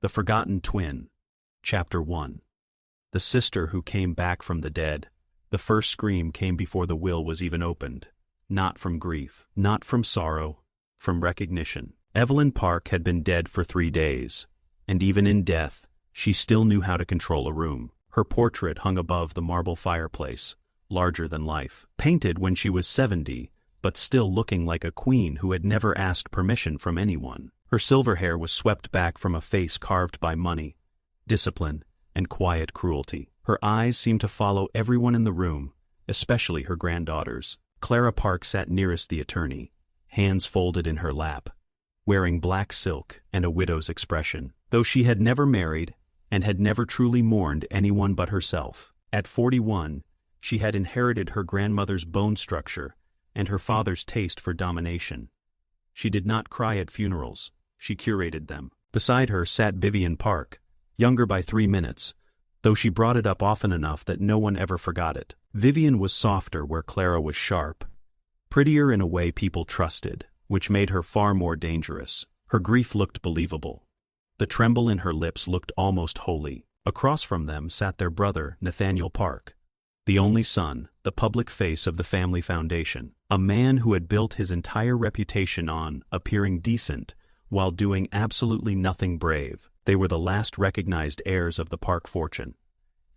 The Forgotten Twin. Chapter 1. The sister who came back from the dead. The first scream came before the will was even opened. Not from grief, not from sorrow, from recognition. Evelyn Park had been dead for 3 days, and even in death, she still knew how to control a room. Her portrait hung above the marble fireplace, larger than life. Painted when she was 70, but still looking like a queen who had never asked permission from anyone. Her silver hair was swept back from a face carved by money, discipline, and quiet cruelty. Her eyes seemed to follow everyone in the room, especially her granddaughters. Clara Park sat nearest the attorney, hands folded in her lap, wearing black silk and a widow's expression. Though she had never married and had never truly mourned anyone but herself, at 41, she had inherited her grandmother's bone structure and her father's taste for domination. She did not cry at funerals, she curated them. Beside her sat Evelyn Park, younger by 3 minutes, though she brought it up often enough that no one ever forgot it. Vivian was softer where Clara was sharp, prettier in a way people trusted, which made her far more dangerous. Her grief looked believable. The tremble in her lips looked almost holy. Across from them sat their brother, Nathaniel Park, the only son, the public face of the family foundation, a man who had built his entire reputation on appearing decent while doing absolutely nothing brave. They were the last recognized heirs of the Park fortune.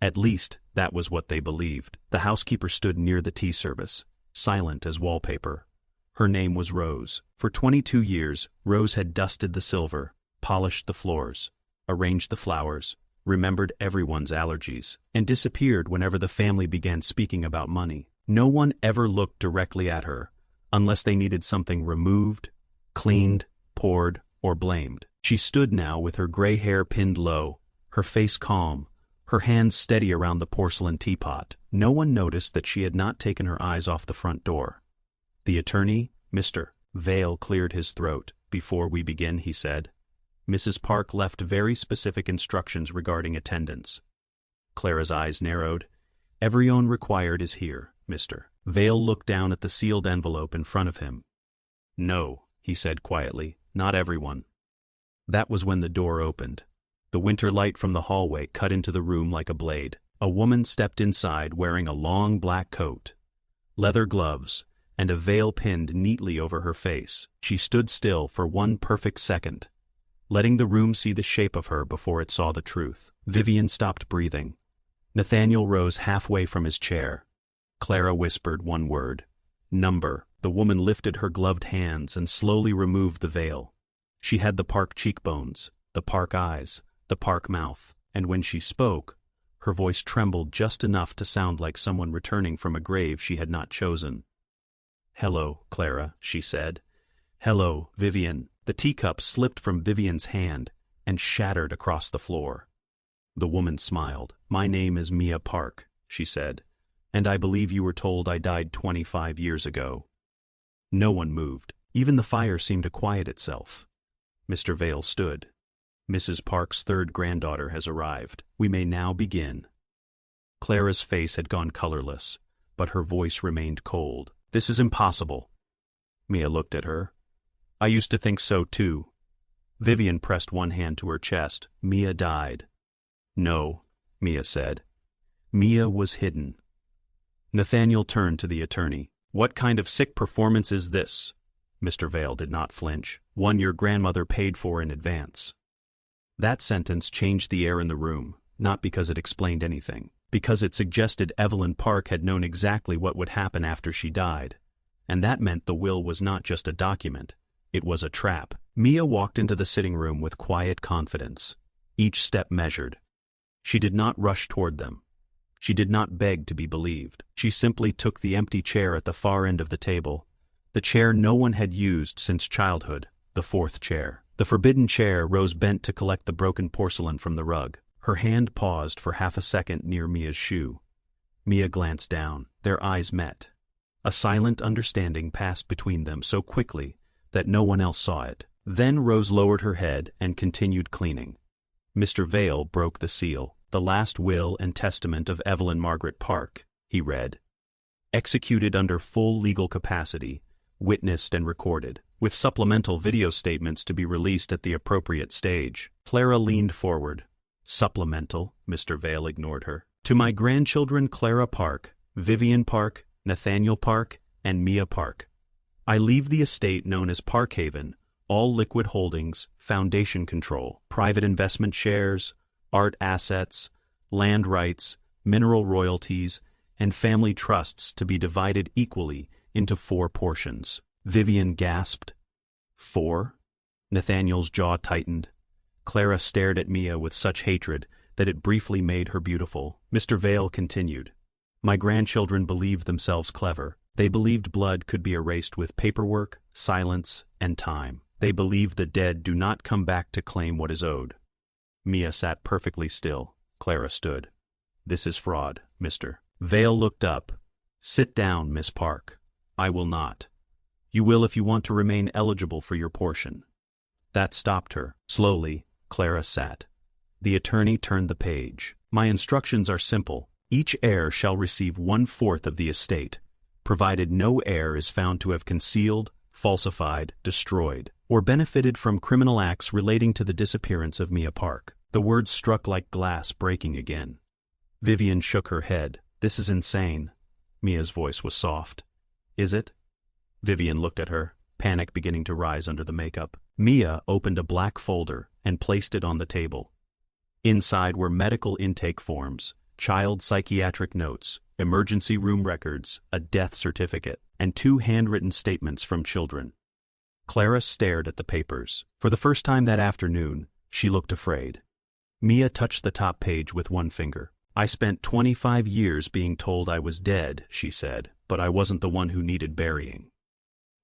At least, that was what they believed. The housekeeper stood near the tea service, silent as wallpaper. Her name was Rose. For 22 years, Rose had dusted the silver, polished the floors, arranged the flowers, remembered everyone's allergies, and disappeared whenever the family began speaking about money. No one ever looked directly at her, unless they needed something removed, cleaned, poured, or blamed. She stood now with her gray hair pinned low, her face calm, her hands steady around the porcelain teapot. No one noticed that she had not taken her eyes off the front door. The attorney, Mr. Vale, cleared his throat. "Before we begin," he said, "Mrs. Park left very specific instructions regarding attendance." Clara's eyes narrowed. "Everyone required is here, Mr. Vale looked down at the sealed envelope in front of him. "No," he said quietly, "not everyone." That was when the door opened. The winter light from the hallway cut into the room like a blade. A woman stepped inside wearing a long black coat, leather gloves, and a veil pinned neatly over her face. She stood still for one perfect second, letting the room see the shape of her before it saw the truth. Vivian stopped breathing. Nathaniel rose halfway from his chair. Clara whispered one word, "Number." The woman lifted her gloved hands and slowly removed the veil. She had the Park cheekbones, the Park eyes, the Park mouth, and when she spoke, her voice trembled just enough to sound like someone returning from a grave she had not chosen. "Hello, Clara," she said. "Hello, Vivian." The teacup slipped from Vivian's hand and shattered across the floor. The woman smiled. "My name is Mia Park," she said, "and I believe you were told I died 25 years ago." No one moved. Even the fire seemed to quiet itself. Mr. Vale stood. "Mrs. Park's third granddaughter has arrived. We may now begin." Clara's face had gone colorless, but her voice remained cold. "This is impossible." Mia looked at her. "I used to think so too." Vivian pressed one hand to her chest. "Mia died." "No," Mia said. "Mia was hidden." Nathaniel turned to the attorney. "What kind of sick performance is this?" Mr. Vale did not flinch. "One your grandmother paid for in advance." That sentence changed the air in the room, not because it explained anything, because it suggested Evelyn Park had known exactly what would happen after she died. And that meant the will was not just a document, it was a trap. Mia walked into the sitting room with quiet confidence, each step measured. She did not rush toward them. She did not beg to be believed. She simply took the empty chair at the far end of the table, the chair no one had used since childhood, the fourth chair. The forbidden chair. Rose bent to collect the broken porcelain from the rug. Her hand paused for half a second near Mia's shoe. Mia glanced down. Their eyes met. A silent understanding passed between them so quickly that no one else saw it. Then Rose lowered her head and continued cleaning. Mr. Vale broke the seal. "The last will and testament of Evelyn Margaret Park," he read. "Executed under full legal capacity, witnessed and recorded. with supplemental video statements to be released at the appropriate stage. Clara leaned forward. Supplemental, Mr. Vale ignored her. To my grandchildren Clara Park, Vivian Park, Nathaniel Park, and Mia Park. I leave the estate known as Parkhaven, all liquid holdings, foundation control, private investment shares, art assets, land rights, mineral royalties, and family trusts to be divided equally into 4 portions. Vivian gasped. 4? Nathaniel's jaw tightened. Clara stared at Mia with such hatred that it briefly made her beautiful. Mr. Vale continued. My grandchildren believed themselves clever. They believed blood could be erased with paperwork, silence, and time. They believed the dead do not come back to claim what is owed. Mia sat perfectly still. Clara stood. This is fraud, Mr. Vale looked up. Sit down, Miss Park. I will not. You will if you want to remain eligible for your portion. That stopped her. Slowly, Clara sat. The attorney turned the page. My instructions are simple. Each heir shall receive 1/4 of the estate, provided no heir is found to have concealed, falsified, destroyed, or benefited from criminal acts relating to the disappearance of Mia Park. The words struck like glass breaking again. Vivian shook her head. This is insane. Mia's voice was soft. Is it? Vivian looked at her, panic beginning to rise under the makeup. Mia opened a black folder and placed it on the table. Inside were medical intake forms, child psychiatric notes, emergency room records, a death certificate, and 2 handwritten statements from children. Clara stared at the papers. For the first time that afternoon, she looked afraid. Mia touched the top page with one finger. I spent 25 years being told I was dead, she said, but I wasn't the one who needed burying.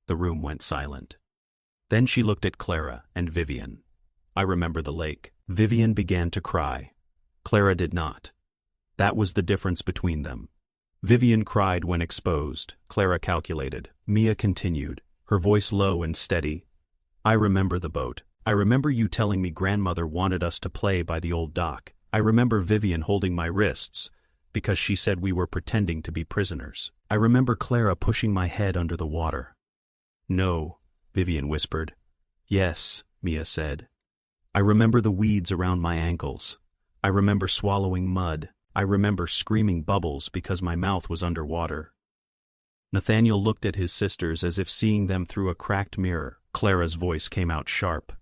The room went silent. Then she looked at Clara and Vivian. I remember the lake. Vivian began to cry. Clara did not. That was the difference between them. Vivian cried when exposed, Clara calculated. Mia continued, her voice low and steady. I remember the boat. I remember you telling me grandmother wanted us to play by the old dock. I remember Vivian holding my wrists, because she said we were pretending to be prisoners. I remember Clara pushing my head under the water. No, Vivian whispered. Yes, Mia said. I remember the weeds around my ankles. I remember swallowing mud. I remember screaming bubbles because my mouth was under water. Nathaniel looked at his sisters as if seeing them through a cracked mirror. Clara's voice came out sharp.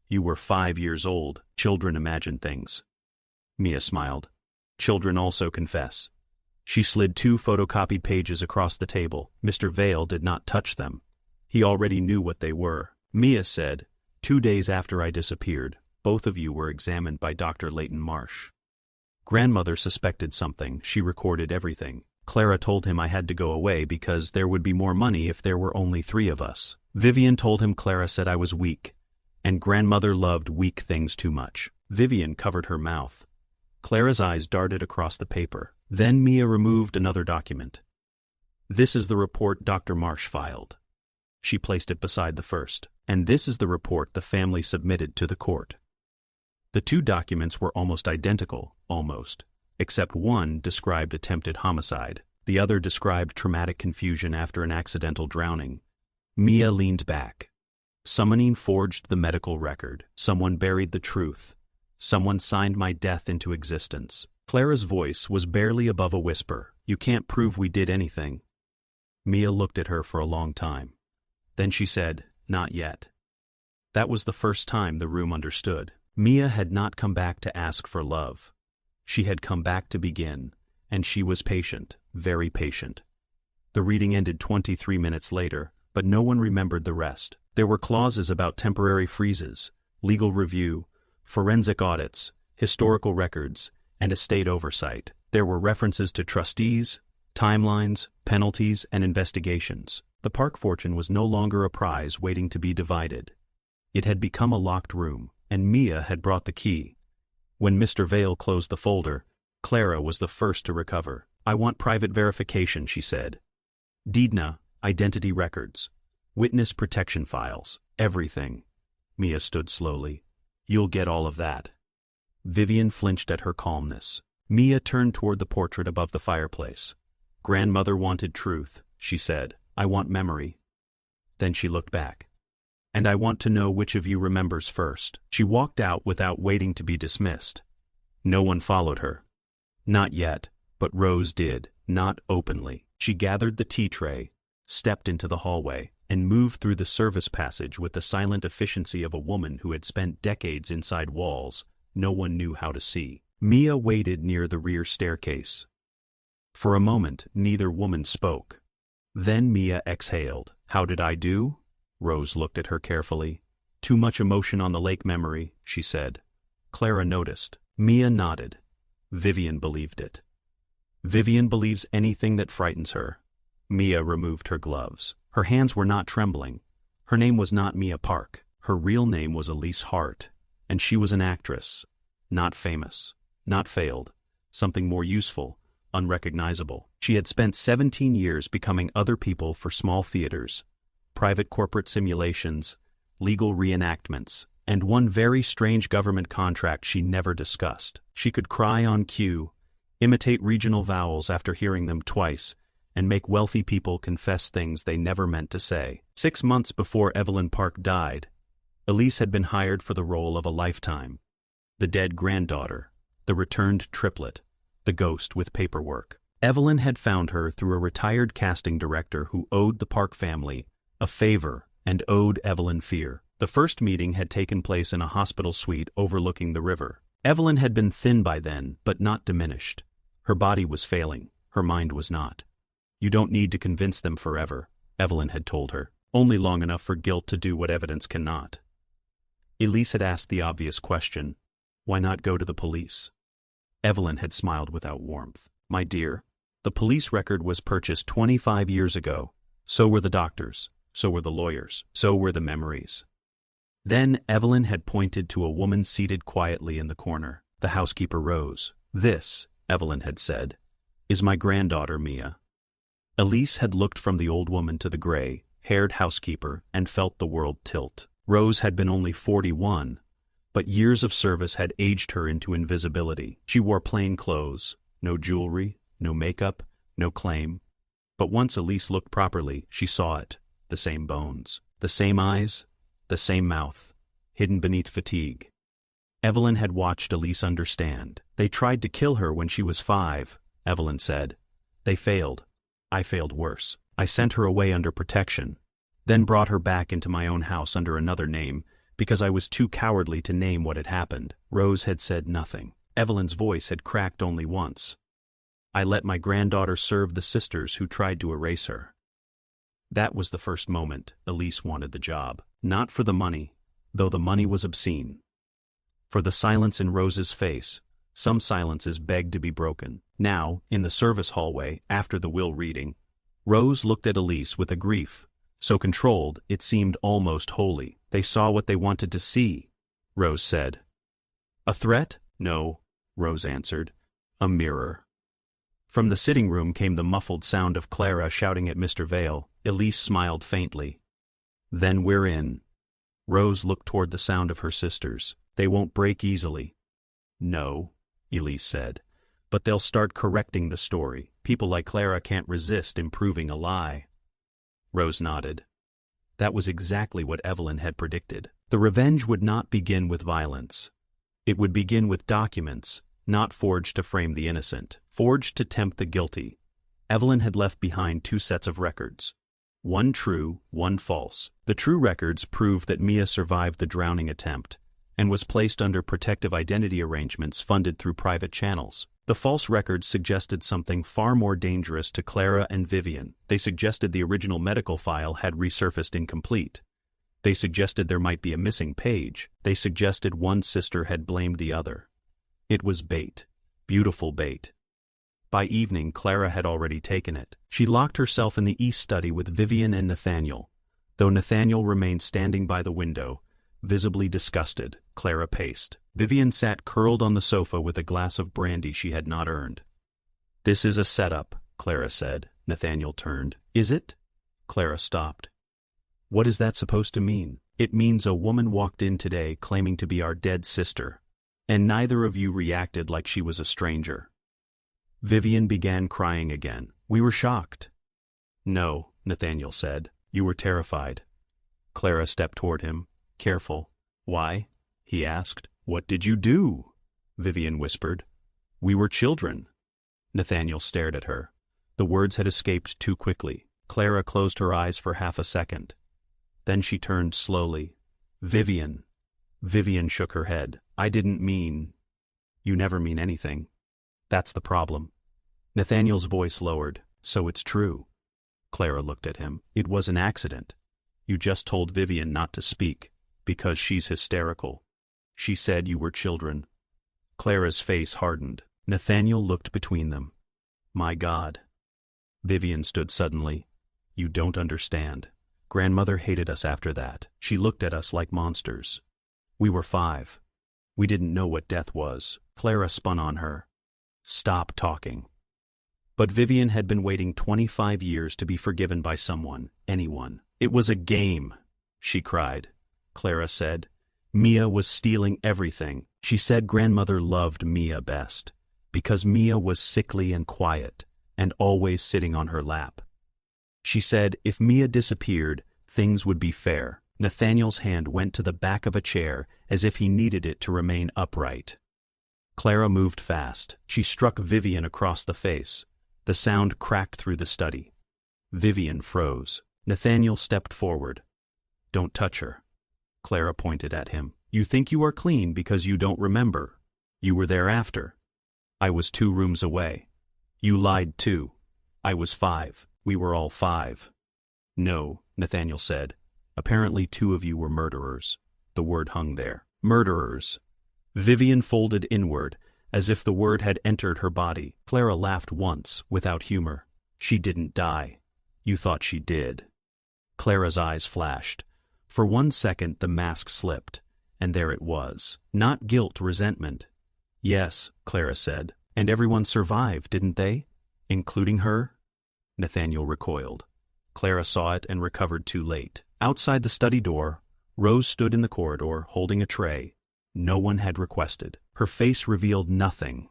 You were 5 years old. Children imagine things. Mia smiled. Children also confess. She slid 2 photocopied pages across the table. Mr. Vale did not touch them. He already knew what they were. Mia said, 2 days after I disappeared, both of you were examined by Dr. Leighton Marsh. Grandmother suspected something. She recorded everything. Clara told him I had to go away because there would be more money if there were only 3 of us. Vivian told him Clara said I was weak, and grandmother loved weak things too much. Vivian covered her mouth. Clara's eyes darted across the paper. Then Mia removed another document. This is the report Dr. Marsh filed. She placed it beside the first. And this is the report the family submitted to the court. The 2 documents were almost identical, except one described attempted homicide. The other described traumatic confusion after an accidental drowning. Mia leaned back. Someone forged the medical record. Someone buried the truth. Someone signed my death into existence. Clara's voice was barely above a whisper. You can't prove we did anything. Mia looked at her for a long time. Then she said, not yet. That was the first time the room understood. Mia had not come back to ask for love. She had come back to begin, and she was patient, very patient. The reading ended 23 minutes later, but no one remembered the rest. There were clauses about temporary freezes, legal review, forensic audits, historical records, and estate oversight. There were references to trustees, timelines, penalties, and investigations. The Park fortune was no longer a prize waiting to be divided. It had become a locked room, and Mia had brought the key. When Mr. Vale closed the folder, Clara was the first to recover. I want private verification, she said. Deedna, identity records, witness protection files, everything. Mia stood slowly. You'll get all of that. Vivian flinched at her calmness. Mia turned toward the portrait above the fireplace. Grandmother wanted truth, she said. I want memory. Then she looked back. And I want to know which of you remembers first." She walked out without waiting to be dismissed. No one followed her. Not yet, but Rose did, not openly. She gathered the tea tray, stepped into the hallway, and moved through the service passage with the silent efficiency of a woman who had spent decades inside walls no one knew how to see. Mia waited near the rear staircase. For a moment, neither woman spoke. Then Mia exhaled. "How did I do?" Rose looked at her carefully. "Too much emotion on the lake memory," she said. Clara noticed. Mia nodded. Vivian believed it. Vivian believes anything that frightens her. Mia removed her gloves. Her hands were not trembling. Her name was not Mia Park. Her real name was Elise Hart, and she was an actress. Not famous. Not failed. Something more useful, unrecognizable. She had spent 17 years becoming other people for small theaters, private corporate simulations, legal reenactments, and one very strange government contract she never discussed. She could cry on cue, imitate regional vowels after hearing them twice, and make wealthy people confess things they never meant to say. 6 months before Evelyn Park died, Elise had been hired for the role of a lifetime. The dead granddaughter, the returned triplet, the ghost with paperwork. Evelyn had found her through a retired casting director who owed the Park family a favor and owed Evelyn fear. The first meeting had taken place in a hospital suite overlooking the river. Evelyn had been thin by then, but not diminished. Her body was failing, her mind was not. "You don't need to convince them forever," Evelyn had told her. "Only long enough for guilt to do what evidence cannot." Elise had asked the obvious question, "Why not go to the police?" Evelyn had smiled without warmth. "My dear, the police record was purchased 25 years ago. So were the doctors, so were the lawyers, so were the memories." Then Evelyn had pointed to a woman seated quietly in the corner. The housekeeper rose. "This," Evelyn had said, "is my granddaughter Mia." Elise had looked from the old woman to the gray-haired housekeeper and felt the world tilt. Rose had been only 41, but years of service had aged her into invisibility. She wore plain clothes, no jewelry, no makeup, no claim. But once Elise looked properly, she saw it. The same bones, the same eyes, the same mouth, hidden beneath fatigue. Evelyn had watched Elise understand. "They tried to kill her when she was 5, Evelyn said. "They failed. I failed worse. I sent her away under protection, then brought her back into my own house under another name, because I was too cowardly to name what had happened." Rose had said nothing. Evelyn's voice had cracked only once. "I let my granddaughter serve the sisters who tried to erase her." That was the first moment Elise wanted the job. Not for the money, though the money was obscene. For the silence in Rose's face. Some silences begged to be broken. Now, in the service hallway, after the will reading, Rose looked at Elise with a grief so controlled it seemed almost holy. "They saw what they wanted to see," Rose said. "A threat?" "No," Rose answered. "A mirror." From the sitting room came the muffled sound of Clara shouting at Mr. Vale. Elise smiled faintly. "Then we're in." Rose looked toward the sound of her sisters. "They won't break easily." "No," Elise said, "but they'll start correcting the story. People like Clara can't resist improving a lie." Rose nodded. That was exactly what Evelyn had predicted. The revenge would not begin with violence. It would begin with documents, not forged to frame the innocent, forged to tempt the guilty. Evelyn had left behind 2 sets of records. One true, one false. The true records proved that Mia survived the drowning attempt and was placed under protective identity arrangements funded through private channels. The false records suggested something far more dangerous to Clara and Vivian. They suggested the original medical file had resurfaced incomplete. They suggested there might be a missing page. They suggested one sister had blamed the other. It was bait. Beautiful bait. By evening, Clara had already taken it. She locked herself in the east study with Vivian and Nathaniel. Though Nathaniel remained standing by the window, visibly disgusted, Clara paced. Vivian sat curled on the sofa with a glass of brandy she had not earned. "This is a setup," Clara said. Nathaniel turned. "Is it?" Clara stopped. "What is that supposed to mean?" "It means a woman walked in today claiming to be our dead sister, and neither of you reacted like she was a stranger." Vivian began crying again. "We were shocked." "No," Nathaniel said. "You were terrified." Clara stepped toward him, careful. Why? He asked. What did you do? Vivian whispered. We were children. Nathaniel stared at her. The words had escaped too quickly. Clara closed her eyes for half a second. Then she turned slowly. Vivian. Vivian shook her head. I didn't mean. You never mean anything. That's the problem. Nathaniel's voice lowered. So it's true. Clara looked at him. It was an accident. You just told Vivian not to speak, because she's hysterical. She said you were children. Clara's face hardened. Nathaniel looked between them. My God. Vivian stood suddenly. You don't understand. Grandmother hated us after that. She looked at us like monsters. We were 5. We didn't know what death was. Clara spun on her. Stop talking. But Vivian had been waiting 25 years to be forgiven by someone, anyone. It was a game, she cried. Clara said. Mia was stealing everything. She said grandmother loved Mia best, because Mia was sickly and quiet, and always sitting on her lap. She said if Mia disappeared, things would be fair. Nathaniel's hand went to the back of a chair as if he needed it to remain upright. Clara moved fast. She struck Vivian across the face. The sound cracked through the study. Vivian froze. Nathaniel stepped forward. Don't touch her. Clara pointed at him. You think you are clean because you don't remember. You were there after. I was 2 rooms away. You lied too. I was 5. We were all 5. No, Nathaniel said. Apparently 2 of you were murderers. The word hung there. Murderers. Vivian folded inward, as if the word had entered her body. Clara laughed once, without humor. She didn't die. You thought she did. Clara's eyes flashed. For 1 second the mask slipped, and there it was. Not guilt, resentment. Yes, Clara said. And everyone survived, didn't they? Including her? Nathaniel recoiled. Clara saw it and recovered too late. Outside the study door, Rose stood in the corridor, holding a tray. No one had requested. Her face revealed nothing,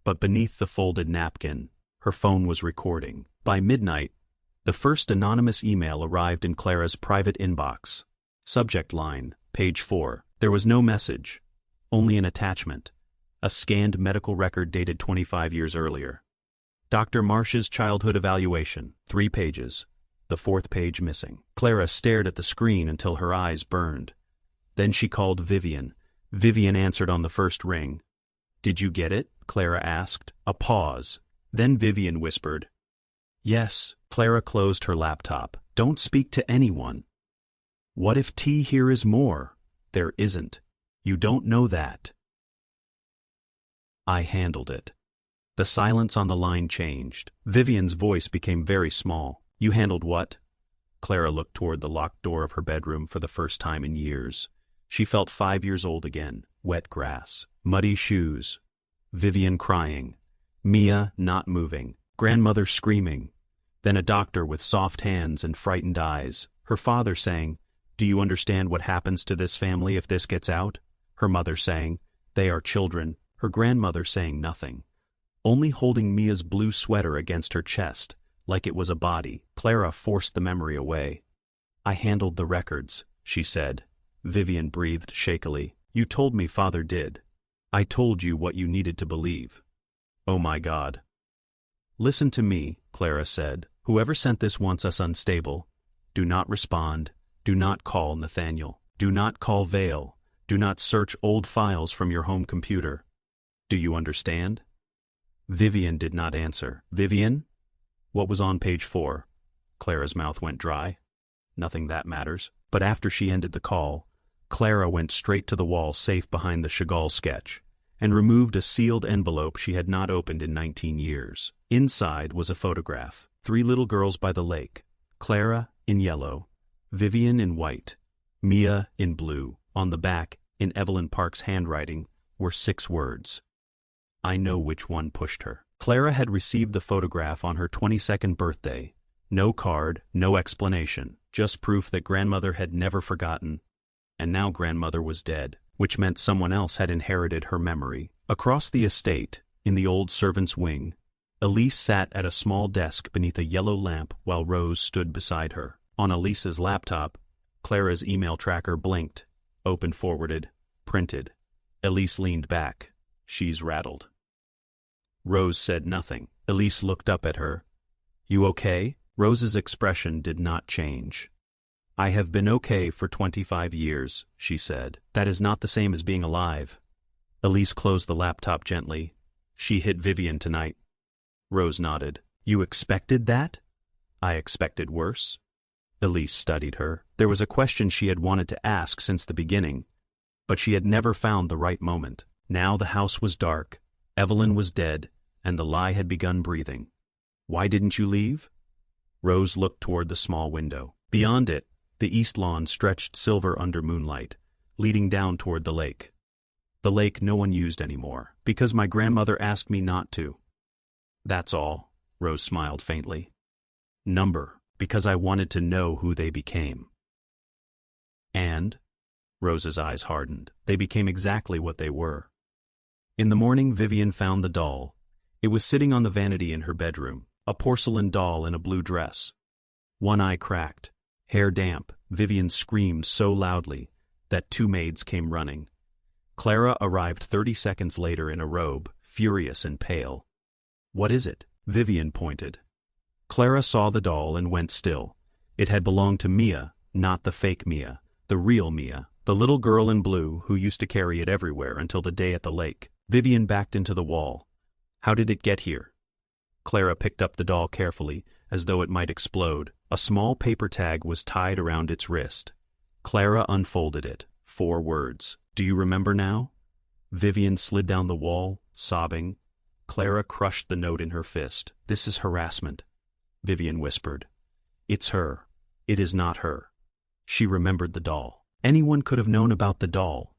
but beneath the folded napkin, her phone was recording. By midnight, the first anonymous email arrived in Clara's private inbox. Subject line, page 4. There was no message, only an attachment. A scanned medical record dated 25 years earlier. Dr. Marsh's childhood evaluation, 3 pages. The 4th page missing. Clara stared at the screen until her eyes burned. Then she called Vivian. Vivian answered on the first ring. Did you get it? Clara asked. A pause. Then Vivian whispered. Yes. Clara closed her laptop. Don't speak to anyone. What if T here is more? There isn't. You don't know that. I handled it. The silence on the line changed. Vivian's voice became very small. You handled what? Clara looked toward the locked door of her bedroom for the first time in years. She felt 5 years old again. Wet grass. Muddy shoes. Vivian crying. Mia not moving. Grandmother screaming. Then a doctor with soft hands and frightened eyes. Her father saying, Do you understand what happens to this family if this gets out? Her mother saying, They are children. Her grandmother saying nothing. Only holding Mia's blue sweater against her chest, like it was a body. Clara forced the memory away. I handled the records, she said. Vivian breathed shakily. You told me father did. I told you what you needed to believe. Oh my God. Listen to me, Clara said. Whoever sent this wants us unstable. Do not respond. Do not call Nathaniel. Do not call Vale. Do not search old files from your home computer. Do you understand? Vivian did not answer. Vivian? What was on page 4? Clara's mouth went dry. Nothing that matters. But after she ended the call, Clara went straight to the wall safe behind the Chagall sketch and removed a sealed envelope she had not opened in 19 years. Inside was a photograph. 3 little girls by the lake. Clara in yellow, Vivian in white, Mia in blue. On the back, in Evelyn Park's handwriting, were 6 words. I know which one pushed her. Clara had received the photograph on her 22nd birthday. No card, no explanation, just proof that grandmother had never forgotten. And now grandmother was dead, which meant someone else had inherited her memory. Across the estate, in the old servants' wing, Elise sat at a small desk beneath a yellow lamp while Rose stood beside her. On Elise's laptop, Clara's email tracker blinked, open forwarded, printed. Elise leaned back. She's rattled. Rose said nothing. Elise looked up at her. You okay? Rose's expression did not change. I have been okay for 25 years, she said. That is not the same as being alive. Elise closed the laptop gently. She hit Vivian tonight. Rose nodded. You expected that? I expected worse. Elise studied her. There was a question she had wanted to ask since the beginning, but she had never found the right moment. Now the house was dark, Evelyn was dead, and the lie had begun breathing. Why didn't you leave? Rose looked toward the small window. Beyond it, the east lawn stretched silver under moonlight, leading down toward the lake. The lake no one used anymore, because my grandmother asked me not to. That's all, Rose smiled faintly. Number, because I wanted to know who they became. And? Rose's eyes hardened. They became exactly what they were. In the morning, Vivian found the doll. It was sitting on the vanity in her bedroom, a porcelain doll in a blue dress. One eye cracked, hair damp. Vivian screamed so loudly that two maids came running. Clara arrived 30 seconds later in a robe, furious and pale. What is it? Vivian pointed. Clara saw the doll and went still. It had belonged to Mia, not the fake Mia, the real Mia, the little girl in blue who used to carry it everywhere until the day at the lake. Vivian backed into the wall. How did it get here? Clara picked up the doll carefully, as though it might explode. A small paper tag was tied around its wrist. Clara unfolded it. 4 words. Do you remember now? Vivian slid down the wall, sobbing. Clara crushed the note in her fist. This is harassment, Vivian whispered. It's her. It is not her. She remembered the doll. Anyone could have known about the doll.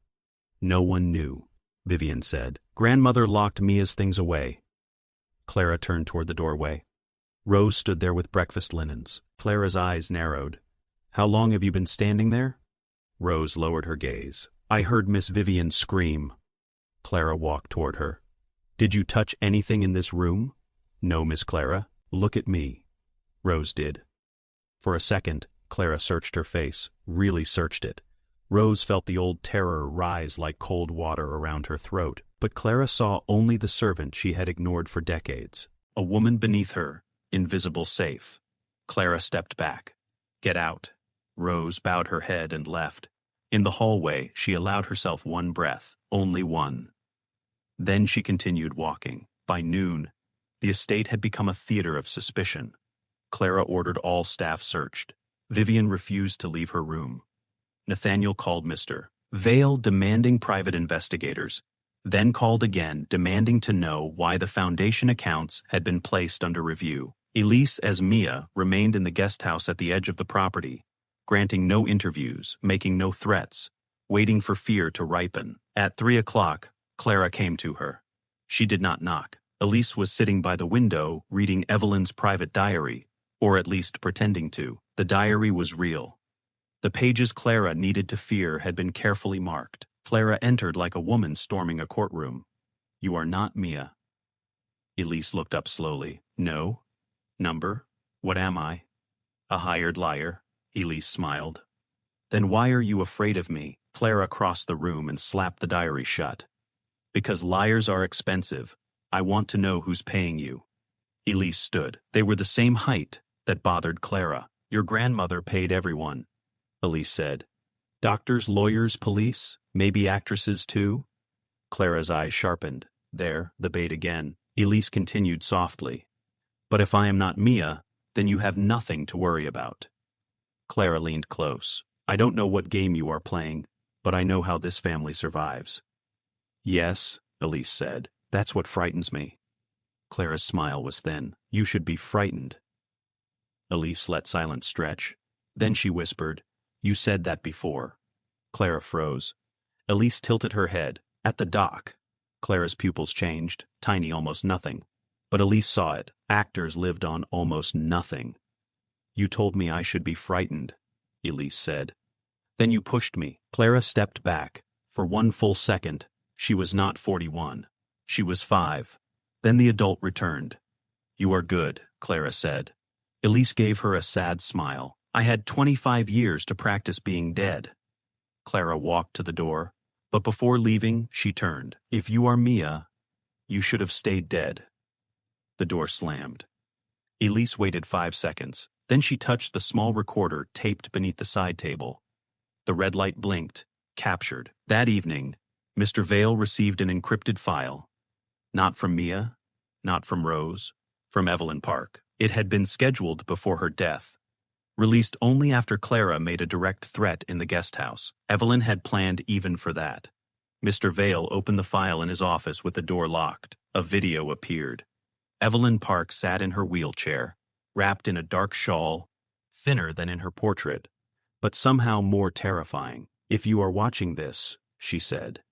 No one knew, Vivian said. Grandmother locked Mia's things away. Clara turned toward the doorway. Rose stood there with breakfast linens. Clara's eyes narrowed. How long have you been standing there? Rose lowered her gaze. I heard Miss Vivian scream. Clara walked toward her. Did you touch anything in this room? No, Miss Clara. Look at me. Rose did. For a second, Clara searched her face, really searched it. Rose felt the old terror rise like cold water around her throat, but Clara saw only the servant she had ignored for decades. A woman beneath her, invisible safe. Clara stepped back. Get out. Rose bowed her head and left. In the hallway, she allowed herself one breath, only one. Then she continued walking. By noon, the estate had become a theater of suspicion. Clara ordered all staff searched. Vivian refused to leave her room. Nathaniel called Mr. Vale demanding private investigators, then called again demanding to know why the foundation accounts had been placed under review. Elise, as Mia, remained in the guest house at the edge of the property, granting no interviews, making no threats, waiting for fear to ripen. At 3 o'clock, Clara came to her. She did not knock. Elise was sitting by the window reading Evelyn's private diary, or at least pretending to. The diary was real. The pages Clara needed to fear had been carefully marked. Clara entered like a woman storming a courtroom. You are not Mia. Elise looked up slowly. No. Number? What am I? A hired liar. Elise smiled. Then why are you afraid of me? Clara crossed the room and slapped the diary shut. Because liars are expensive. I want to know who's paying you. Elise stood. They were the same height. That bothered Clara. Your grandmother paid everyone, Elise said. Doctors, lawyers, police, maybe actresses too? Clara's eyes sharpened. There, the bait again. Elise continued softly. But if I am not Mia, then you have nothing to worry about. Clara leaned close. I don't know what game you are playing, but I know how this family survives. Yes, Elise said. That's what frightens me. Clara's smile was thin. You should be frightened. Elise let silence stretch. Then she whispered, You said that before. Clara froze. Elise tilted her head. At the dock. Clara's pupils changed, tiny, almost nothing. But Elise saw it. Actors lived on almost nothing. You told me I should be frightened, Elise said. Then you pushed me. Clara stepped back. For one full second, she was not 41. She was 5. Then the adult returned. You are good, Clara said. Elise gave her a sad smile. I had 25 years to practice being dead. Clara walked to the door, but before leaving, she turned. If you are Mia, you should have stayed dead. The door slammed. Elise waited 5 seconds. Then she touched the small recorder taped beneath the side table. The red light blinked. Captured. That evening, Mr. Vale received an encrypted file. Not from Mia, not from Rose, from Evelyn Park. It had been scheduled before her death. Released only after Clara made a direct threat in the guest house. Evelyn had planned even for that. Mr. Vale opened the file in his office with the door locked. A video appeared. Evelyn Park sat in her wheelchair, wrapped in a dark shawl, thinner than in her portrait, but somehow more terrifying. If you are watching this, she said,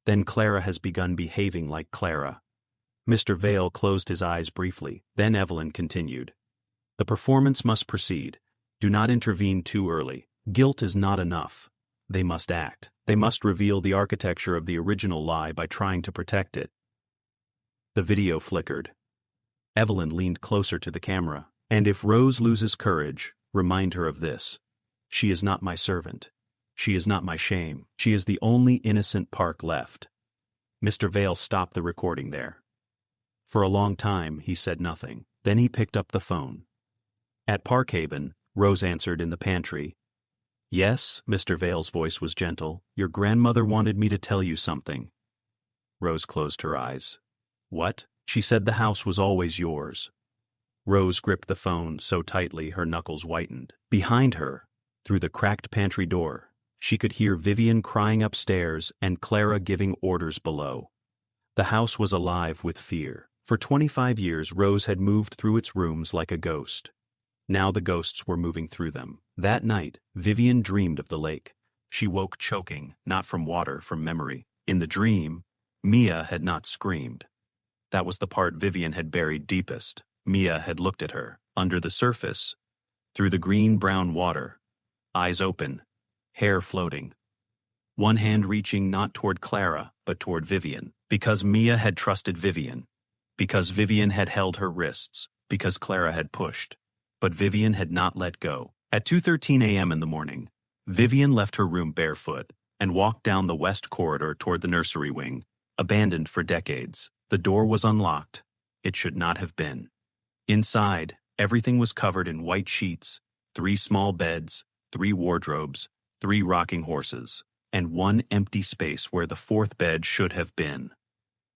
then Clara has begun behaving like Clara. Mr. Vale closed his eyes briefly. Then Evelyn continued. The performance must proceed. Do not intervene too early. Guilt is not enough. They must act. They must reveal the architecture of the original lie by trying to protect it. The video flickered. Evelyn leaned closer to the camera. And if Rose loses courage, remind her of this. She is not my servant. She is not my shame. She is the only innocent Park left. Mr. Vale stopped the recording there. For a long time, he said nothing. Then he picked up the phone. At Parkhaven, Rose answered in the pantry. Yes, Mr. Vale's voice was gentle. Your grandmother wanted me to tell you something. Rose closed her eyes. What? She said the house was always yours. Rose gripped the phone so tightly her knuckles whitened. Behind her, through the cracked pantry door, she could hear Vivian crying upstairs and Clara giving orders below. The house was alive with fear. For 25 years, Rose had moved through its rooms like a ghost. Now the ghosts were moving through them. That night, Vivian dreamed of the lake. She woke choking, not from water, from memory. In the dream, Mia had not screamed. That was the part Vivian had buried deepest. Mia had looked at her, under the surface, through the green-brown water, eyes open, hair floating. One hand reaching not toward Clara, but toward Vivian, because Mia had trusted Vivian, because Vivian had held her wrists, because Clara had pushed. But Vivian had not let go. At 2:13 a.m. in the morning, Vivian left her room barefoot and walked down the west corridor toward the nursery wing, abandoned for decades. The door was unlocked. It should not have been. Inside, everything was covered in white sheets, 3 small beds, 3 wardrobes, 3 rocking horses, and 1 empty space where the 4th bed should have been.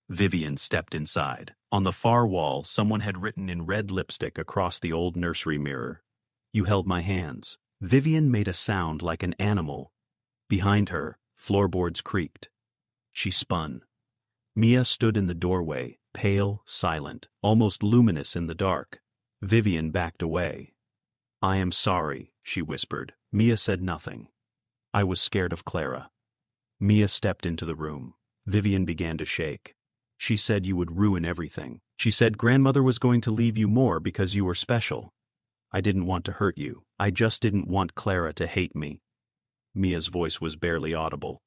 Vivian stepped inside. On the far wall, someone had written in red lipstick across the old nursery mirror, "You held my hands." Vivian made a sound like an animal. Behind her, floorboards creaked. She spun. Mia stood in the doorway, pale, silent, almost luminous in the dark. Vivian backed away. "I am sorry," she whispered. Mia said nothing. "I was scared of Clara." Mia stepped into the room. Vivian began to shake. "She said you would ruin everything. She said grandmother was going to leave you more because you were special. I didn't want to hurt you. I just didn't want Clara to hate me." Mia's voice was barely audible.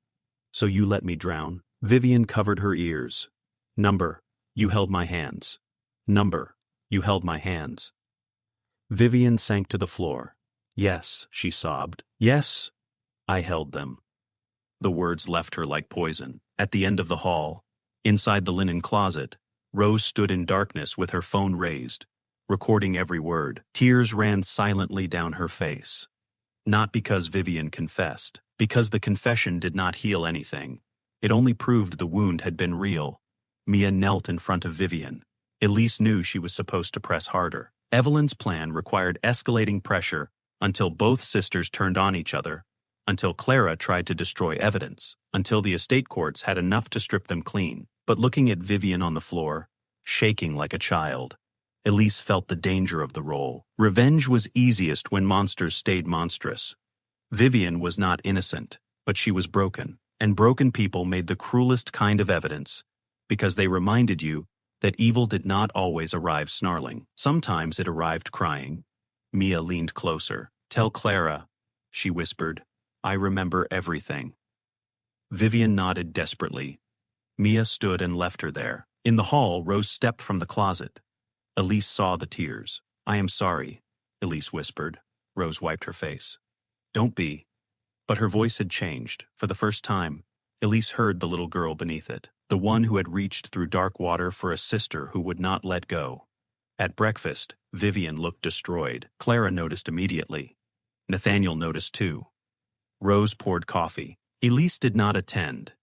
"So you let me drown?" Vivian covered her ears. "Number, you held my hands. Number, you held my hands." Vivian sank to the floor. "Yes," she sobbed. "Yes, I held them." The words left her like poison. At the end of the hall, inside the linen closet, Rose stood in darkness with her phone raised, recording every word. Tears ran silently down her face. Not because Vivian confessed, because the confession did not heal anything. It only proved the wound had been real. Mia knelt in front of Vivian. Elise knew she was supposed to press harder. Evelyn's plan required escalating pressure until both sisters turned on each other, until Clara tried to destroy evidence, until the estate courts had enough to strip them clean. But looking at Vivian on the floor, shaking like a child, Elise felt the danger of the role. Revenge was easiest when monsters stayed monstrous. Vivian was not innocent, but she was broken, and broken people made the cruelest kind of evidence, because they reminded you that evil did not always arrive snarling. Sometimes it arrived crying. Mia leaned closer. "Tell Clara," she whispered. "I remember everything." Vivian nodded desperately. Mia stood and left her there. In the hall, Rose stepped from the closet. Elise saw the tears. "I am sorry," Elise whispered. Rose wiped her face. Don't be. But her voice had changed. For the first time, Elise heard the little girl beneath it, the one who had reached through dark water for a sister who would not let go. At breakfast, Vivian looked destroyed. Clara noticed immediately. Nathaniel noticed too. Rose poured coffee. Elise did not attend.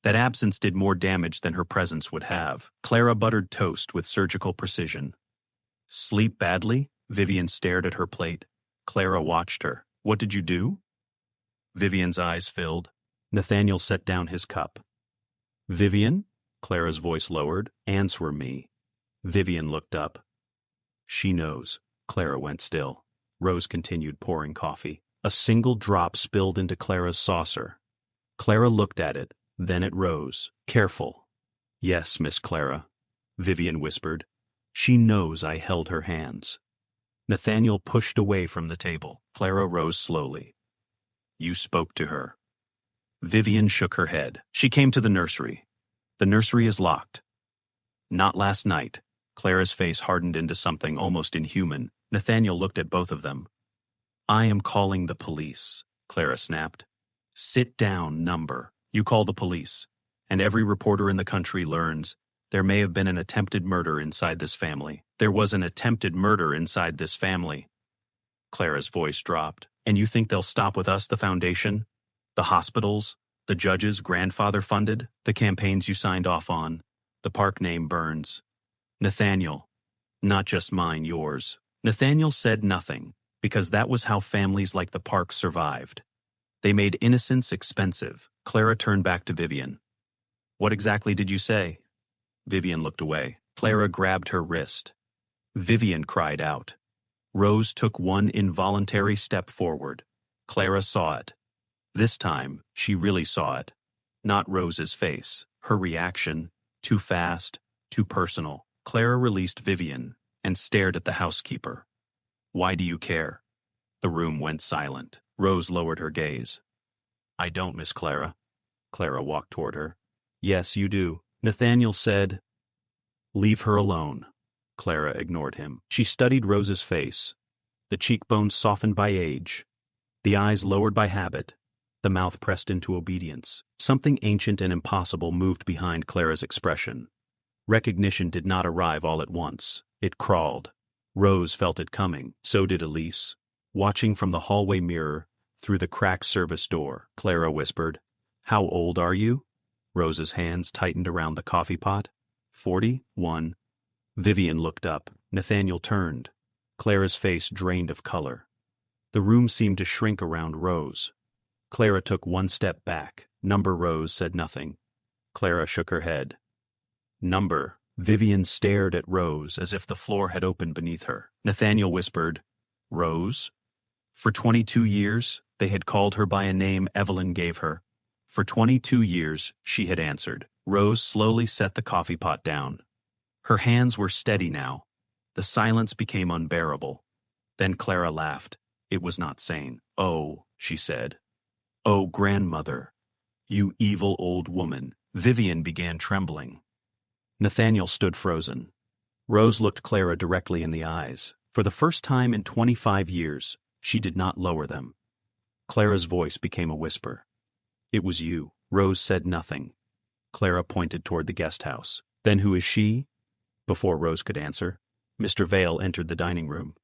That absence did more damage than her presence would have. Clara buttered toast with surgical precision. Sleep badly? Vivian stared at her plate. Clara watched her. What did you do? Vivian's eyes filled. Nathaniel set down his cup. Vivian? Clara's voice lowered. Answer me. Vivian looked up. She knows. Clara went still. Rose continued pouring coffee. A single drop spilled into Clara's saucer. Clara looked at it, then at Rose. Careful. Yes, Miss Clara, Vivian whispered. She knows I held her hands. Nathaniel pushed away from the table. Clara rose slowly. You spoke to her. Vivian shook her head. She came to the nursery. The nursery is locked. Not last night. Clara's face hardened into something almost inhuman. Nathaniel looked at both of them. I am calling the police, Clara snapped. Sit down, number. You call the police. And every reporter in the country learns there may have been an attempted murder inside this family. There was an attempted murder inside this family. Clara's voice dropped. And you think they'll stop with us, the foundation? The hospitals? The judges grandfather funded? The campaigns you signed off on? The park name burns. Nathaniel. Not just mine, yours. Nathaniel said nothing, because that was how families like the Park survived. They made innocence expensive. Clara turned back to Vivian. What exactly did you say? Vivian looked away. Clara grabbed her wrist. Vivian cried out. Rose took one involuntary step forward. Clara saw it. This time, she really saw it. Not Rose's face. Her reaction, too fast, too personal. Clara released Vivian and stared at the housekeeper. Why do you care? The room went silent. Rose lowered her gaze. I don't, Miss Clara. Clara walked toward her. Yes, you do. Nathaniel said, Leave her alone. Clara ignored him. She studied Rose's face. The cheekbones softened by age. The eyes lowered by habit. The mouth pressed into obedience. Something ancient and impossible moved behind Clara's expression. Recognition did not arrive all at once. It crawled. Rose felt it coming. So did Elise. Watching from the hallway mirror, through the cracked service door, Clara whispered, How old are you? Rose's hands tightened around the coffee pot. 41. Vivian looked up. Nathaniel turned. Clara's face drained of color. The room seemed to shrink around Rose. Clara took one step back. Number Rose said nothing. Clara shook her head. Number. Vivian stared at Rose as if the floor had opened beneath her. Nathaniel whispered, Rose? For 22 years, they had called her by a name Evelyn gave her. For 22 years, she had answered. Rose slowly set the coffee pot down. Her hands were steady now. The silence became unbearable. Then Clara laughed. It was not sane. Oh, she said. Oh, grandmother. You evil old woman. Vivian began trembling. Nathaniel stood frozen. Rose looked Clara directly in the eyes. For the first time in 25 years, she did not lower them. Clara's voice became a whisper. It was you. Rose said nothing. Clara pointed toward the guest house. Then who is she? Before Rose could answer, Mr. Vale entered the dining room.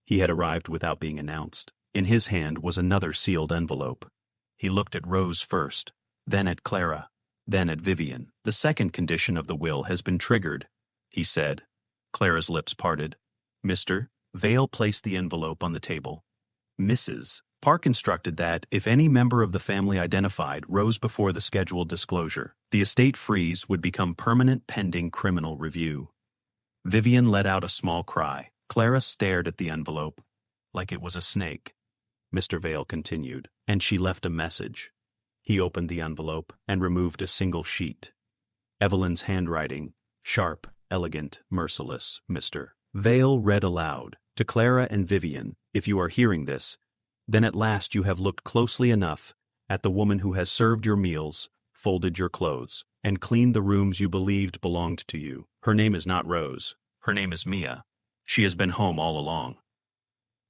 He had arrived without being announced. In his hand was another sealed envelope. He looked at Rose first, then at Clara, then at Vivian. The second condition of the will has been triggered, he said. Clara's lips parted. Mr. Vale placed the envelope on the table. Mrs. Park instructed that, if any member of the family identified rose before the scheduled disclosure, the estate freeze would become permanent pending criminal review. Vivian let out a small cry. Clara stared at the envelope, like it was a snake. Mr. Vale continued, and she left a message. He opened the envelope and removed a single sheet. Evelyn's handwriting, sharp, elegant, merciless, Mr. Vale read aloud, to Clara and Vivian, if you are hearing this, then at last you have looked closely enough at the woman who has served your meals, folded your clothes, and cleaned the rooms you believed belonged to you. Her name is not Rose. Her name is Mia. She has been home all along.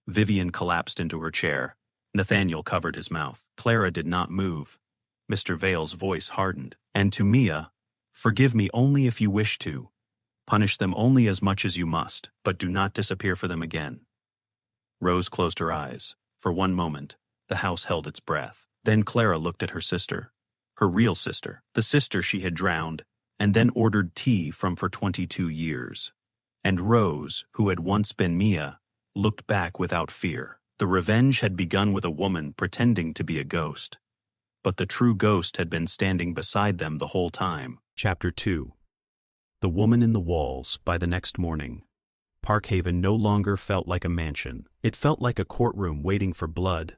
Vivian collapsed into her chair. Nathaniel covered his mouth. Clara did not move. Mr. Vale's voice hardened. And to Mia, forgive me only if you wish to. Punish them only as much as you must, but do not disappear for them again. Rose closed her eyes. For one moment, the house held its breath. Then Clara looked at her sister. Her real sister. The sister she had drowned, and then ordered tea from for 22 years. And Rose, who had once been Mia, looked back without fear. The revenge had begun with a woman pretending to be a ghost. But the true ghost had been standing beside them the whole time. Chapter 2. The Woman in the Walls. By the next morning, Parkhaven no longer felt like a mansion. It felt like a courtroom waiting for blood.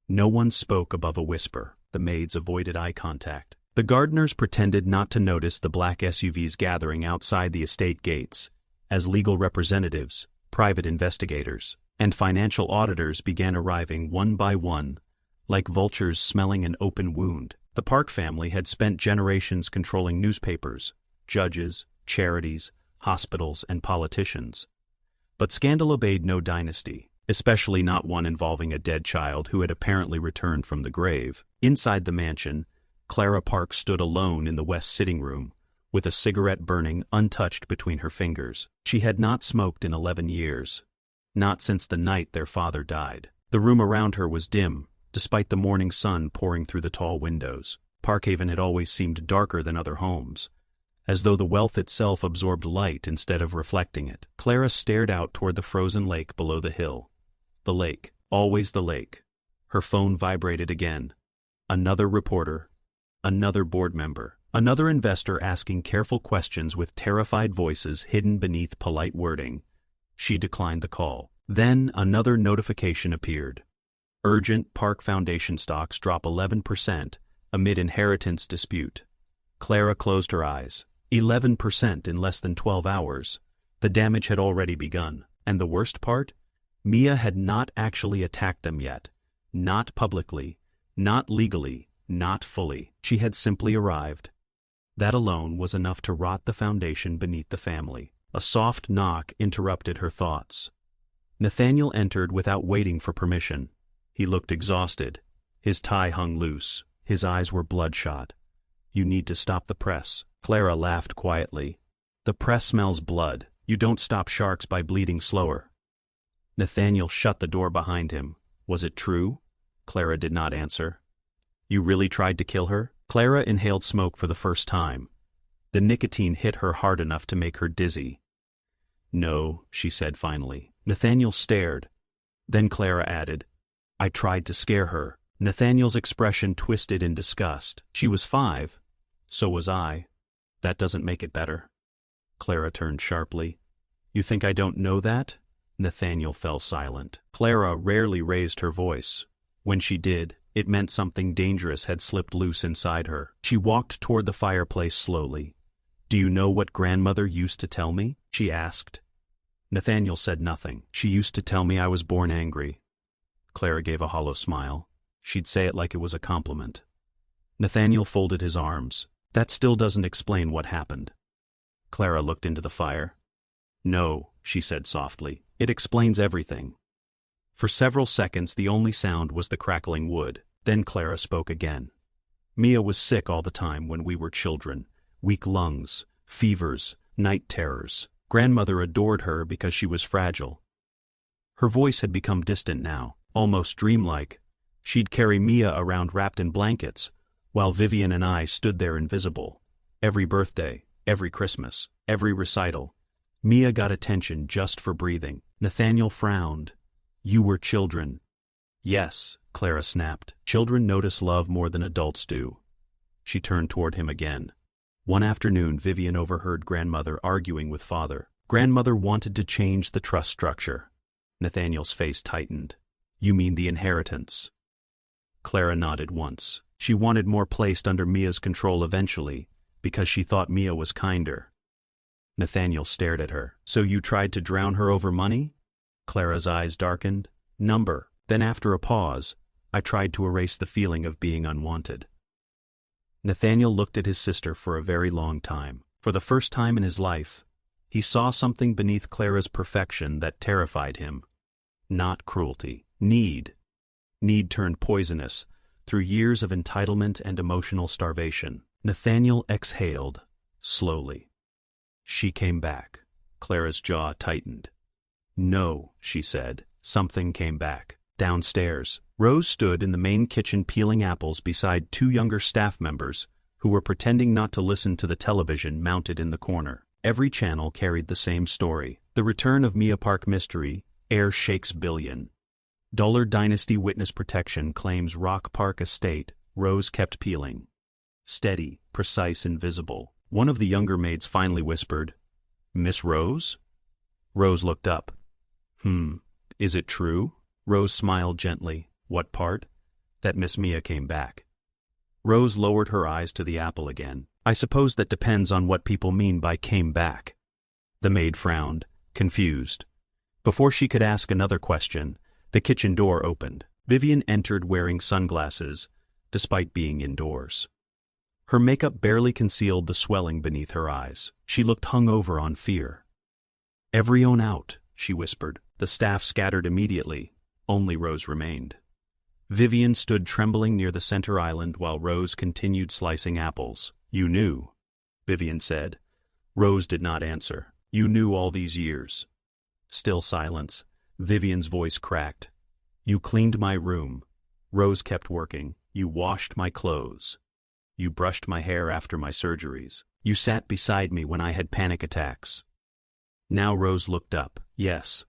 No one spoke above a whisper. The maids avoided eye contact. The gardeners pretended not to notice the black SUVs gathering outside the estate gates, as legal representatives, private investigators, and financial auditors began arriving one by one, like vultures smelling an open wound. The Park family had spent generations controlling newspapers, judges, charities, hospitals, and politicians. But scandal obeyed no dynasty, especially not one involving a dead child who had apparently returned from the grave. Inside the mansion, Clara Park stood alone in the west sitting room, with a cigarette burning untouched between her fingers. She had not smoked in 11 years, not since the night their father died. The room around her was dim, despite the morning sun pouring through the tall windows. Parkhaven had always seemed darker than other homes, as though the wealth itself absorbed light instead of reflecting it. Clara stared out toward the frozen lake below the hill. The lake, always the lake. Her phone vibrated again. Another reporter, another board member, another investor asking careful questions with terrified voices hidden beneath polite wording. She declined the call. Then another notification appeared. Urgent: Park Foundation stocks drop 11% amid inheritance dispute. Clara closed her eyes. 11% in less than 12 hours. The damage had already begun. And the worst part? Mia had not actually attacked them yet. Not publicly, not legally, not fully. She had simply arrived. That alone was enough to rot the foundation beneath the family. A soft knock interrupted her thoughts. Nathaniel entered without waiting for permission. He looked exhausted. His tie hung loose. His eyes were bloodshot. You need to stop the press. Clara laughed quietly. The press smells blood. You don't stop sharks by bleeding slower. Nathaniel shut the door behind him. Was it true? Clara did not answer. You really tried to kill her? Clara inhaled smoke for the first time. The nicotine hit her hard enough to make her dizzy. No, she said finally. Nathaniel stared. Then Clara added, I tried to scare her. Nathaniel's expression twisted in disgust. She was 5. So was I. That doesn't make it better. Clara turned sharply. You think I don't know that? Nathaniel fell silent. Clara rarely raised her voice. When she did, it meant something dangerous had slipped loose inside her. She walked toward the fireplace slowly. Do you know what grandmother used to tell me? She asked. Nathaniel said nothing. She used to tell me I was born angry. Clara gave a hollow smile. She'd say it like it was a compliment. Nathaniel folded his arms. That still doesn't explain what happened. Clara looked into the fire. No, she said softly. It explains everything. For several seconds the only sound was the crackling wood. Then Clara spoke again. Mia was sick all the time when we were children. Weak lungs, fevers, night terrors. Grandmother adored her because she was fragile. Her voice had become distant now, almost dreamlike. She'd carry Mia around wrapped in blankets, while Vivian and I stood there invisible. Every birthday, every Christmas, every recital. Mia got attention just for breathing. Nathaniel frowned. You were children. Yes, Clara snapped. Children notice love more than adults do. She turned toward him again. One afternoon, Vivian overheard grandmother arguing with father. Grandmother wanted to change the trust structure. Nathaniel's face tightened. You mean the inheritance? Clara nodded once. She wanted more placed under Mia's control eventually, because she thought Mia was kinder. Nathaniel stared at her. So you tried to drown her over money? Clara's eyes darkened. Number. Then after a pause, I tried to erase the feeling of being unwanted. Nathaniel looked at his sister for a very long time. For the first time in his life, he saw something beneath Clara's perfection that terrified him. not cruelty. Need. Need turned poisonous through years of entitlement and emotional starvation. Nathaniel exhaled, slowly. She came back. Clara's jaw tightened. No, she said. Something came back. Downstairs, Rose stood in the main kitchen peeling apples beside two younger staff members who were pretending not to listen to the television mounted in the corner. Every channel carried the same story. The return of Mia Park mystery, heir shakes billion. Dollar Dynasty witness protection claims Rock Park Estate. Rose kept peeling. Steady, precise, invisible. One of the younger maids finally whispered, "Miss Rose?" Rose looked up. Is it true?" Rose smiled gently. "What part?" "That Miss Mia came back." Rose lowered her eyes to the apple again. "I suppose that depends on what people mean by came back." The maid frowned, confused. Before she could ask another question, the kitchen door opened. Vivian entered wearing sunglasses, despite being indoors. Her makeup barely concealed the swelling beneath her eyes. She looked hungover on fear. "Everyone out," she whispered. The staff scattered immediately. Only Rose remained. Vivian stood trembling near the center island while Rose continued slicing apples. "You knew," Vivian said. Rose did not answer. "You knew all these years." Still silence. Vivian's voice cracked. "You cleaned my room." Rose kept working. "You washed my clothes. You brushed my hair after my surgeries. You sat beside me when I had panic attacks." Now Rose looked up. "Yes."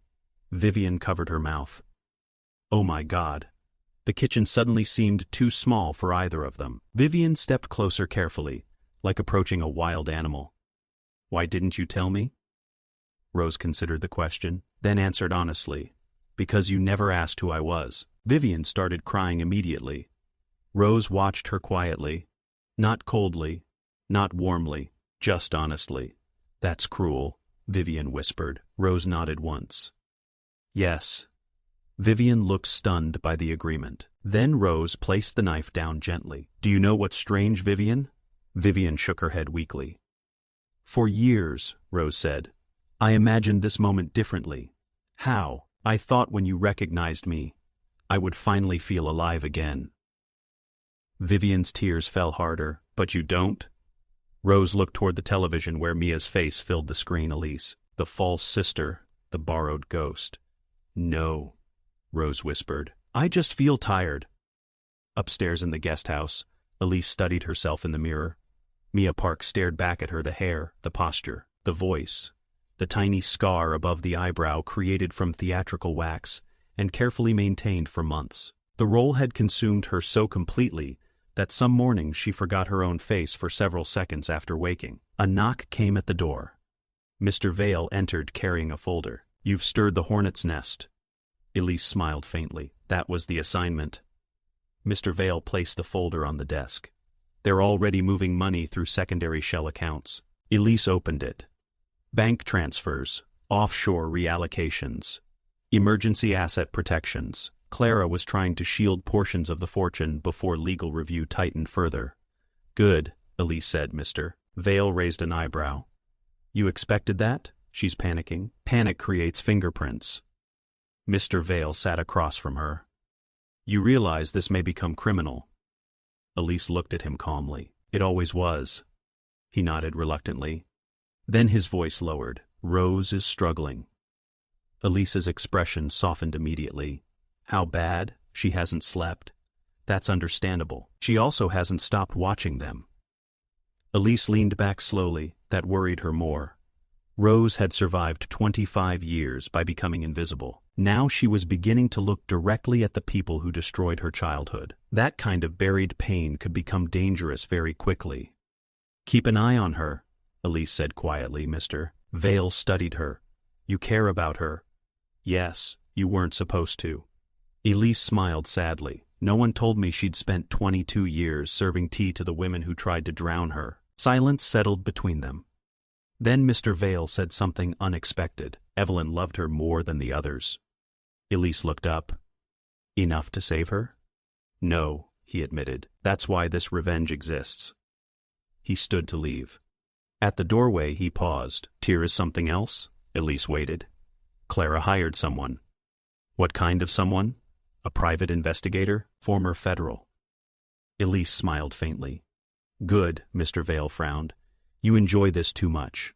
Vivian covered her mouth. "Oh my God." The kitchen suddenly seemed too small for either of them. Vivian stepped closer carefully, like approaching a wild animal. "Why didn't you tell me?" Rose considered the question, then answered honestly. "Because you never asked who I was." Vivian started crying immediately. Rose watched her quietly. Not coldly, not warmly, just honestly. "That's cruel," Vivian whispered. Rose nodded once. "Yes." Vivian looked stunned by the agreement. Then Rose placed the knife down gently. "Do you know what's strange, Vivian?" Vivian shook her head weakly. "For years," Rose said, "I imagined this moment differently. How? I thought when you recognized me, I would finally feel alive again." Vivian's tears fell harder. "But you don't?" Rose looked toward the television where Mia's face filled the screen. "Elise, the false sister, the borrowed ghost." "No," Rose whispered. "I just feel tired." Upstairs in the guest house, Elise studied herself in the mirror. Mia Park stared back at her, the hair, the posture, the voice, the tiny scar above the eyebrow created from theatrical wax and carefully maintained for months. The role had consumed her so completely that some mornings she forgot her own face for several seconds after waking. A knock came at the door. Mr. Vale entered carrying a folder. "You've stirred the hornet's nest." Elise smiled faintly. "That was the assignment." Mr. Vale placed the folder on the desk. "They're already moving money through secondary shell accounts." Elise opened it. "Bank transfers, offshore reallocations, emergency asset protections." Clara was trying to shield portions of the fortune before legal review tightened further. "Good," Elise said. Mr. Vale raised an eyebrow. "You expected that?" "She's panicking." "Panic creates fingerprints." Mr. Vale sat across from her. "You realize this may become criminal." Elise looked at him calmly. "It always was." He nodded reluctantly. Then his voice lowered. "Rose is struggling." Elise's expression softened immediately. "How bad?" "She hasn't slept." "That's understandable. She also hasn't stopped watching them." Elise leaned back slowly. That worried her more. Rose had survived 25 years by becoming invisible. Now she was beginning to look directly at the people who destroyed her childhood. That kind of buried pain could become dangerous very quickly. "Keep an eye on her," Elise said quietly. Mr. Vale studied her. "You care about her." "Yes, you weren't supposed to." Elise smiled sadly. "No one told me she'd spent 22 years serving tea to the women who tried to drown her." Silence settled between them. Then Mr. Vale said something unexpected. "Evelyn loved her more than the others." Elise looked up. "Enough to save her?" "No," he admitted. "That's why this revenge exists." He stood to leave. At the doorway he paused. "Tear is something else?" Elise waited. "Clara hired someone." What kind of someone? A private investigator? Former federal? Elise smiled faintly. Good, Mr. Vale frowned. You enjoy this too much.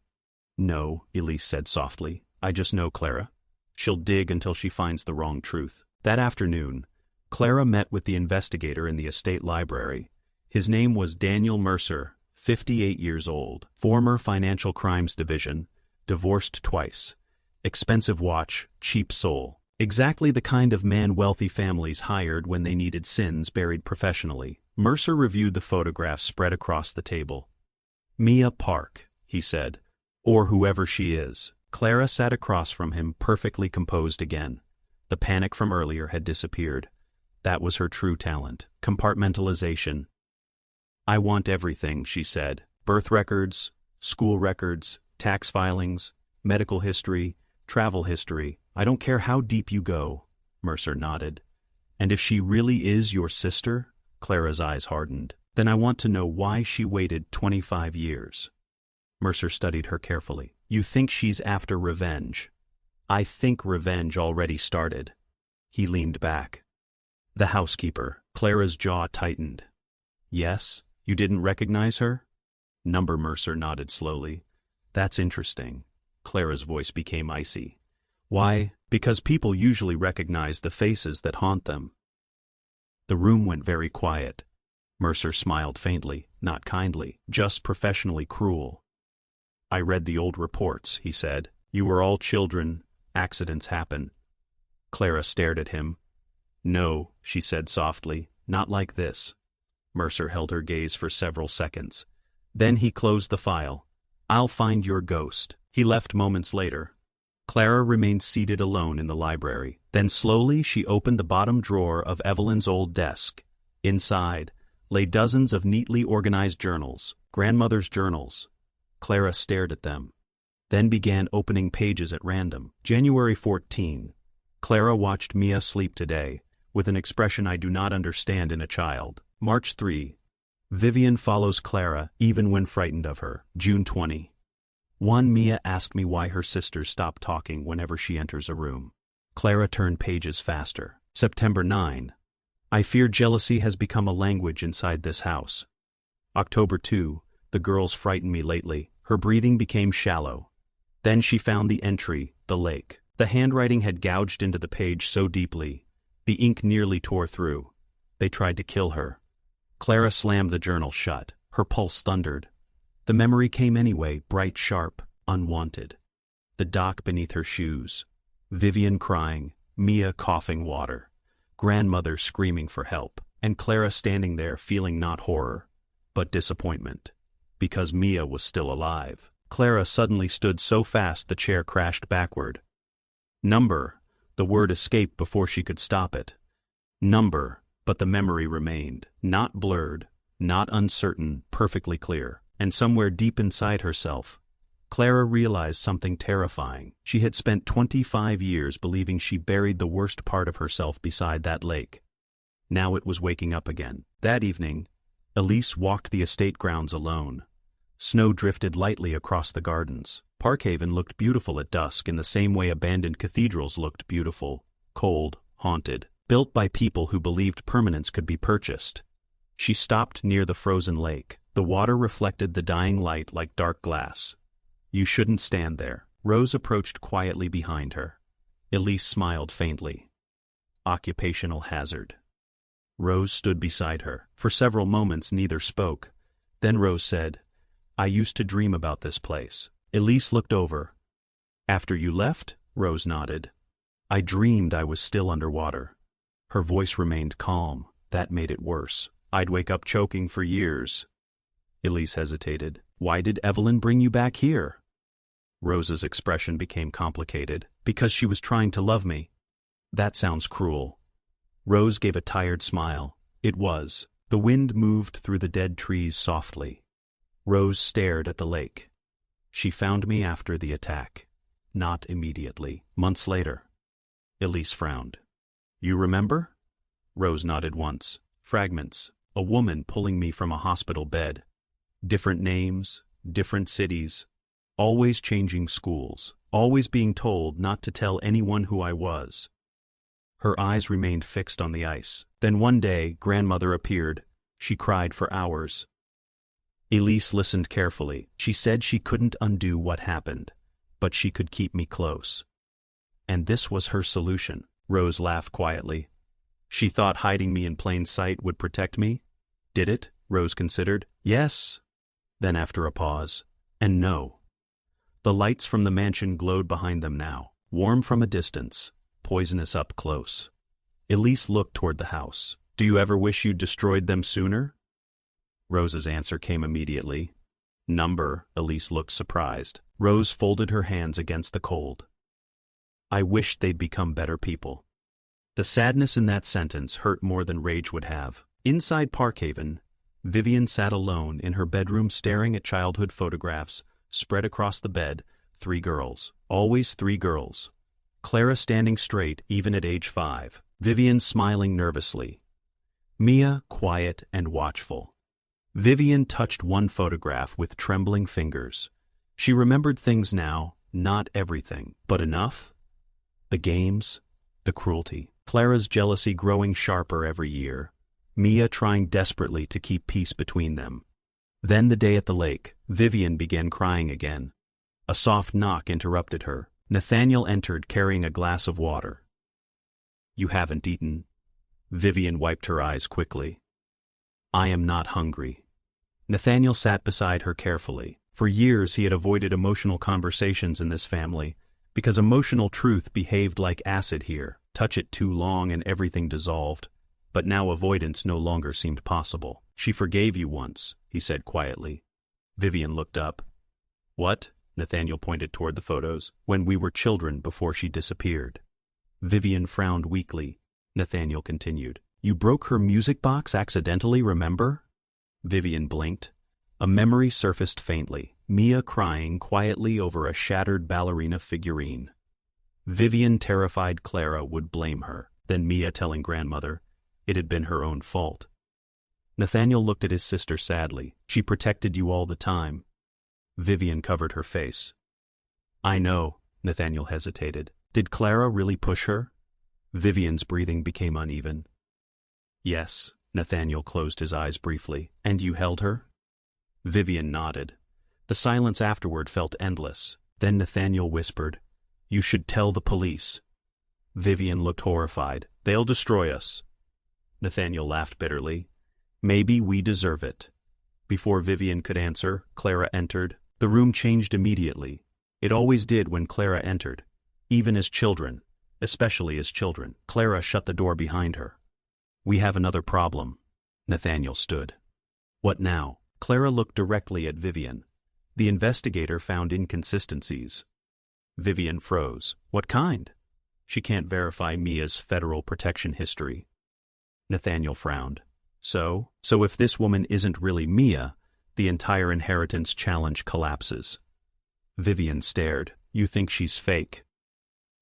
No, Elise said softly. I just know Clara. She'll dig until she finds the wrong truth. That afternoon, Clara met with the investigator in the estate library. His name was Daniel Mercer, 58 years old, former Financial Crimes Division, divorced twice, expensive watch, cheap soul. Exactly the kind of man wealthy families hired when they needed sins buried professionally. Mercer reviewed the photographs spread across the table. Mia Park, he said, or whoever she is. Clara sat across from him, perfectly composed again. The panic from earlier had disappeared. That was her true talent, compartmentalization. I want everything, she said. Birth records, school records, tax filings, medical history, travel history. I don't care how deep you go, Mercer nodded. And if she really is your sister? Clara's eyes hardened. Then I want to know why she waited 25 years. Mercer studied her carefully. You think she's after revenge. I think revenge already started. He leaned back. The housekeeper. Clara's jaw tightened. Yes? You didn't recognize her? Number Mercer nodded slowly. That's interesting. Clara's voice became icy. Why? Because people usually recognize the faces that haunt them. The room went very quiet. Mercer smiled faintly, not kindly, just professionally cruel. I read the old reports, he said. You were all children. Accidents happen. Clara stared at him. No, she said softly, not like this. Mercer held her gaze for several seconds. Then he closed the file. I'll find your ghost. He left moments later. Clara remained seated alone in the library. Then slowly she opened the bottom drawer of Evelyn's old desk. Inside lay dozens of neatly organized journals, grandmother's journals. Clara stared at them, then began opening pages at random. January 14. Clara watched Mia sleep today, with an expression I do not understand in a child. March 3. Vivian follows Clara, even when frightened of her. June 20. Mia asked me why her sisters stop talking whenever she enters a room. Clara turned pages faster. September 9. I fear jealousy has become a language inside this house. October 2. The girls frighten me lately. Her breathing became shallow. Then she found the entry, the lake. The handwriting had gouged into the page so deeply. The ink nearly tore through. They tried to kill her. Clara slammed the journal shut. Her pulse thundered. The memory came anyway, bright, sharp, unwanted. The dock beneath her shoes. Vivian crying, Mia coughing water. Grandmother screaming for help. And Clara standing there feeling not horror, but disappointment. Because Mia was still alive. Clara suddenly stood so fast the chair crashed backward. Number. The word escaped before she could stop it. Number, but the memory remained. Not blurred, not uncertain, perfectly clear. And somewhere deep inside herself, Clara realized something terrifying. She had spent 25 years believing she buried the worst part of herself beside that lake. Now it was waking up again. That evening, Elise walked the estate grounds alone. Snow drifted lightly across the gardens. Parkhaven looked beautiful at dusk in the same way abandoned cathedrals looked beautiful, cold, haunted, built by people who believed permanence could be purchased. She stopped near the frozen lake. The water reflected the dying light like dark glass. You shouldn't stand there. Rose approached quietly behind her. Elise smiled faintly. Occupational hazard. Rose stood beside her. For several moments neither spoke. Then Rose said, I used to dream about this place. Elise looked over. After you left? Rose nodded. I dreamed I was still underwater. Her voice remained calm. That made it worse. I'd wake up choking for years. Elise hesitated. Why did Evelyn bring you back here? Rose's expression became complicated. Because she was trying to love me. That sounds cruel. Rose gave a tired smile. It was. The wind moved through the dead trees softly. Rose stared at the lake. She found me after the attack. Not immediately. Months later. Elise frowned. You remember? Rose nodded once. Fragments. A woman pulling me from a hospital bed. Different names, different cities. Always changing schools. Always being told not to tell anyone who I was. Her eyes remained fixed on the ice. Then one day, grandmother appeared. She cried for hours. Elise listened carefully. She said she couldn't undo what happened, but she could keep me close. And this was her solution. Rose laughed quietly. She thought hiding me in plain sight would protect me? Did it? Rose considered. Yes. Then after a pause, and no. The lights from the mansion glowed behind them now, warm from a distance, poisonous up close. Elise looked toward the house. Do you ever wish you'd destroyed them sooner? Rose's answer came immediately. Number, Elise looked surprised. Rose folded her hands against the cold. I wished they'd become better people. The sadness in that sentence hurt more than rage would have. Inside Parkhaven, Vivian sat alone in her bedroom staring at childhood photographs spread across the bed. 3 girls. Always 3 girls. Clara standing straight even at age 5. Vivian smiling nervously. Mia quiet and watchful. Vivian touched one photograph with trembling fingers. She remembered things now, not everything, but enough. The games, the cruelty. Clara's jealousy growing sharper every year. Mia trying desperately to keep peace between them. Then the day at the lake, Vivian began crying again. A soft knock interrupted her. Nathaniel entered carrying a glass of water. You haven't eaten? Vivian wiped her eyes quickly. I am not hungry. Nathaniel sat beside her carefully. For years he had avoided emotional conversations in this family, because emotional truth behaved like acid here. Touch it too long and everything dissolved. But now avoidance no longer seemed possible. She forgave you once, he said quietly. Vivian looked up. What? Nathaniel pointed toward the photos. When we were children before she disappeared. Vivian frowned weakly. Nathaniel continued. You broke her music box accidentally, remember? Vivian blinked. A memory surfaced faintly. Mia crying quietly over a shattered ballerina figurine. Vivian terrified Clara would blame her. Then Mia telling grandmother it had been her own fault. Nathaniel looked at his sister sadly. She protected you all the time. Vivian covered her face. I know, Nathaniel hesitated. Did Clara really push her? Vivian's breathing became uneven. Yes, Nathaniel closed his eyes briefly. And you held her? Vivian nodded. The silence afterward felt endless. Then Nathaniel whispered, You should tell the police. Vivian looked horrified. They'll destroy us. Nathaniel laughed bitterly. Maybe we deserve it. Before Vivian could answer, Clara entered. The room changed immediately. It always did when Clara entered, even as children, especially as children. Clara shut the door behind her. We have another problem. Nathaniel stood. What now? Clara looked directly at Vivian. The investigator found inconsistencies. Vivian froze. What kind? She can't verify Mia's federal protection history. Nathaniel frowned. So if this woman isn't really Mia, the entire inheritance challenge collapses. Vivian stared. You think she's fake?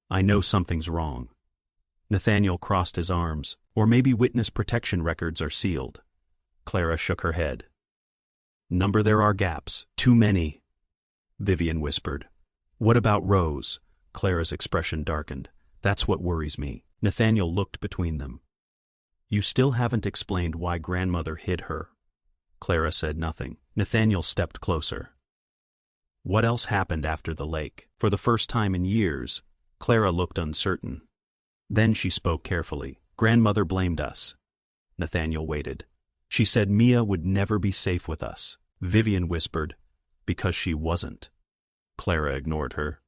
I know something's wrong. Nathaniel crossed his arms. Or maybe witness protection records are sealed. Clara shook her head. Number, there are gaps. Too many. Vivian whispered. What about Rose? Clara's expression darkened. That's what worries me. Nathaniel looked between them. You still haven't explained why grandmother hid her. Clara said nothing. Nathaniel stepped closer. What else happened after the lake? For the first time in years, Clara looked uncertain. Then she spoke carefully. Grandmother blamed us. Nathaniel waited. She said Mia would never be safe with us. Vivian whispered, because she wasn't. Clara ignored her.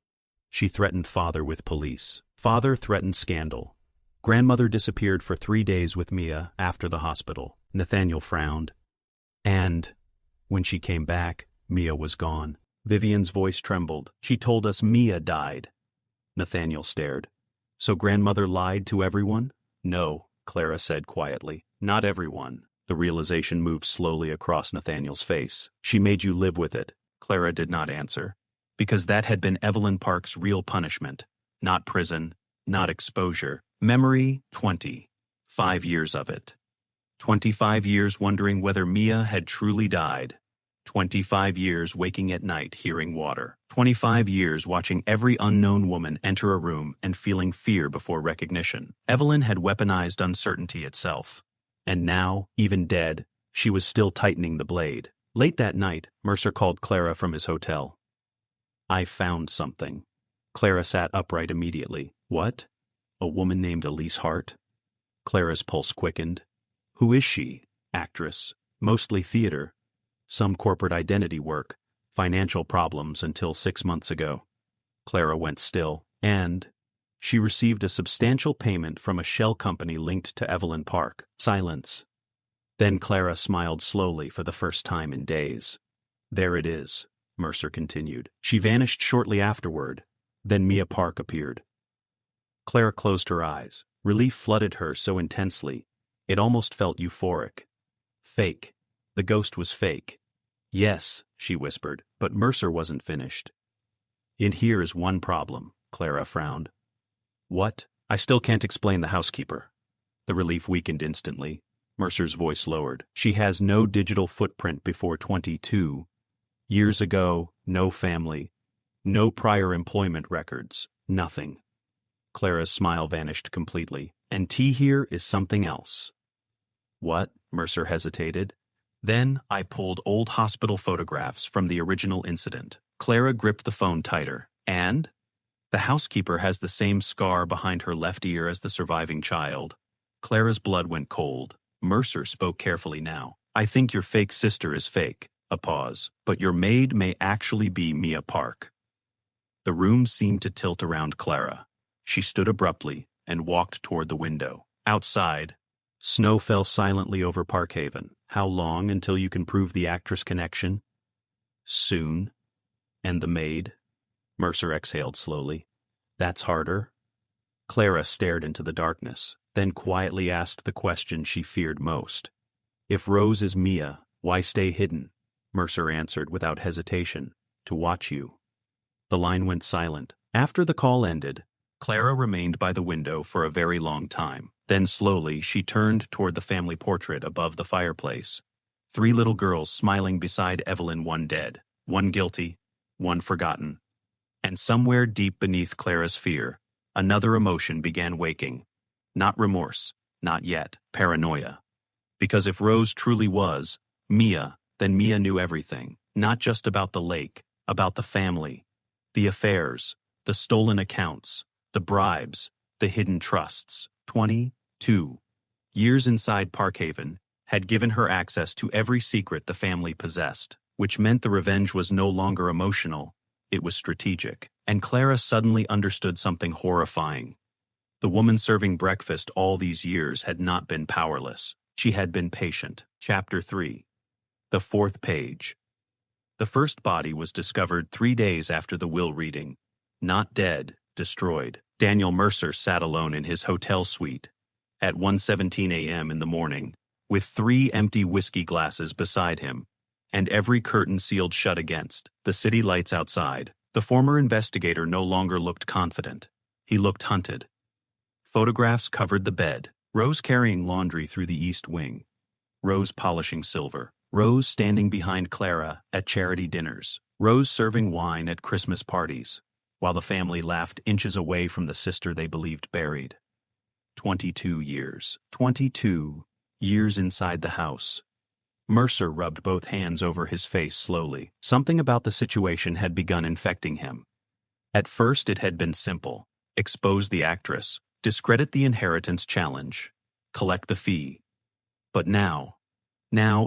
She threatened Father with police. Father threatened scandal. Grandmother disappeared for 3 days with Mia after the hospital. Nathaniel frowned. And when she came back, Mia was gone. Vivian's voice trembled. She told us Mia died. Nathaniel stared. So grandmother lied to everyone? No, Clara said quietly. Not everyone. The realization moved slowly across Nathaniel's face. She made you live with it. Clara did not answer. Because that had been Evelyn Park's real punishment. Not prison, not exposure. Memory, 20. 5 years of it. 25 years wondering whether Mia had truly died. 25 years waking at night hearing water. 25 years watching every unknown woman enter a room and feeling fear before recognition. Evelyn had weaponized uncertainty itself. And now, even dead, she was still tightening the blade. Late that night, Mercer called Clara from his hotel. "I found something." Clara sat upright immediately. "What? A woman named Elise Hart?" Clara's pulse quickened. "Who is she?" "Actress. Mostly theater. Some corporate identity work. Financial problems until 6 months ago." Clara went still. "And she received a substantial payment from a shell company linked to Evelyn Park." Silence. Then Clara smiled slowly for the first time in days. "There it is," Mercer continued. "She vanished shortly afterward. Then Mia Park appeared." Clara closed her eyes. Relief flooded her so intensely, it almost felt euphoric. Fake. The ghost was fake. "Yes," she whispered, but Mercer wasn't finished. "In here is one problem," Clara frowned. "What?" "I still can't explain the housekeeper." The relief weakened instantly. Mercer's voice lowered. "She has no digital footprint before 22 years ago, no family, no prior employment records, nothing." Clara's smile vanished completely. "And T here is something else." "What?" Mercer hesitated. "Then I pulled old hospital photographs from the original incident." Clara gripped the phone tighter. "And? The housekeeper has the same scar behind her left ear as the surviving child." Clara's blood went cold. Mercer spoke carefully now. "I think your fake sister is fake." A pause. "But your maid may actually be Mia Park." The room seemed to tilt around Clara. She stood abruptly and walked toward the window. Outside, snow fell silently over Parkhaven. "How long until you can prove the actress connection?" "Soon." "And the maid?" Mercer exhaled slowly. "That's harder." Clara stared into the darkness, then quietly asked the question she feared most. "If Rose is Mia, why stay hidden?" Mercer answered without hesitation. "To watch you." The line went silent. After the call ended, Clara remained by the window for a very long time. Then slowly she turned toward the family portrait above the fireplace. 3 little girls smiling beside Evelyn, one dead, one guilty, one forgotten. And somewhere deep beneath Clara's fear, another emotion began waking. Not remorse, not yet, paranoia. Because if Rose truly was Mia, then Mia knew everything. Not just about the lake, about the family, the affairs, the stolen accounts, the bribes, the hidden trusts. 22 years inside Parkhaven had given her access to every secret the family possessed, which meant the revenge was no longer emotional, it was strategic. And Clara suddenly understood something horrifying. The woman serving breakfast all these years had not been powerless. She had been patient. Chapter 3. The 4th page. The first body was discovered 3 days after the will reading. Not dead, destroyed. Daniel Mercer sat alone in his hotel suite at 1:17 a.m. in the morning, with 3 empty whiskey glasses beside him, and every curtain sealed shut against the city lights outside. The former investigator no longer looked confident. He looked hunted. Photographs covered the bed. Rose carrying laundry through the east wing. Rose polishing silver. Rose standing behind Clara at charity dinners. Rose serving wine at Christmas parties, while the family laughed inches away from the sister they believed buried. 22 years. 22 years inside the house. Mercer rubbed both hands over his face slowly. Something about the situation had begun infecting him. At first it had been simple. Expose the actress, discredit the inheritance challenge, collect the fee. But now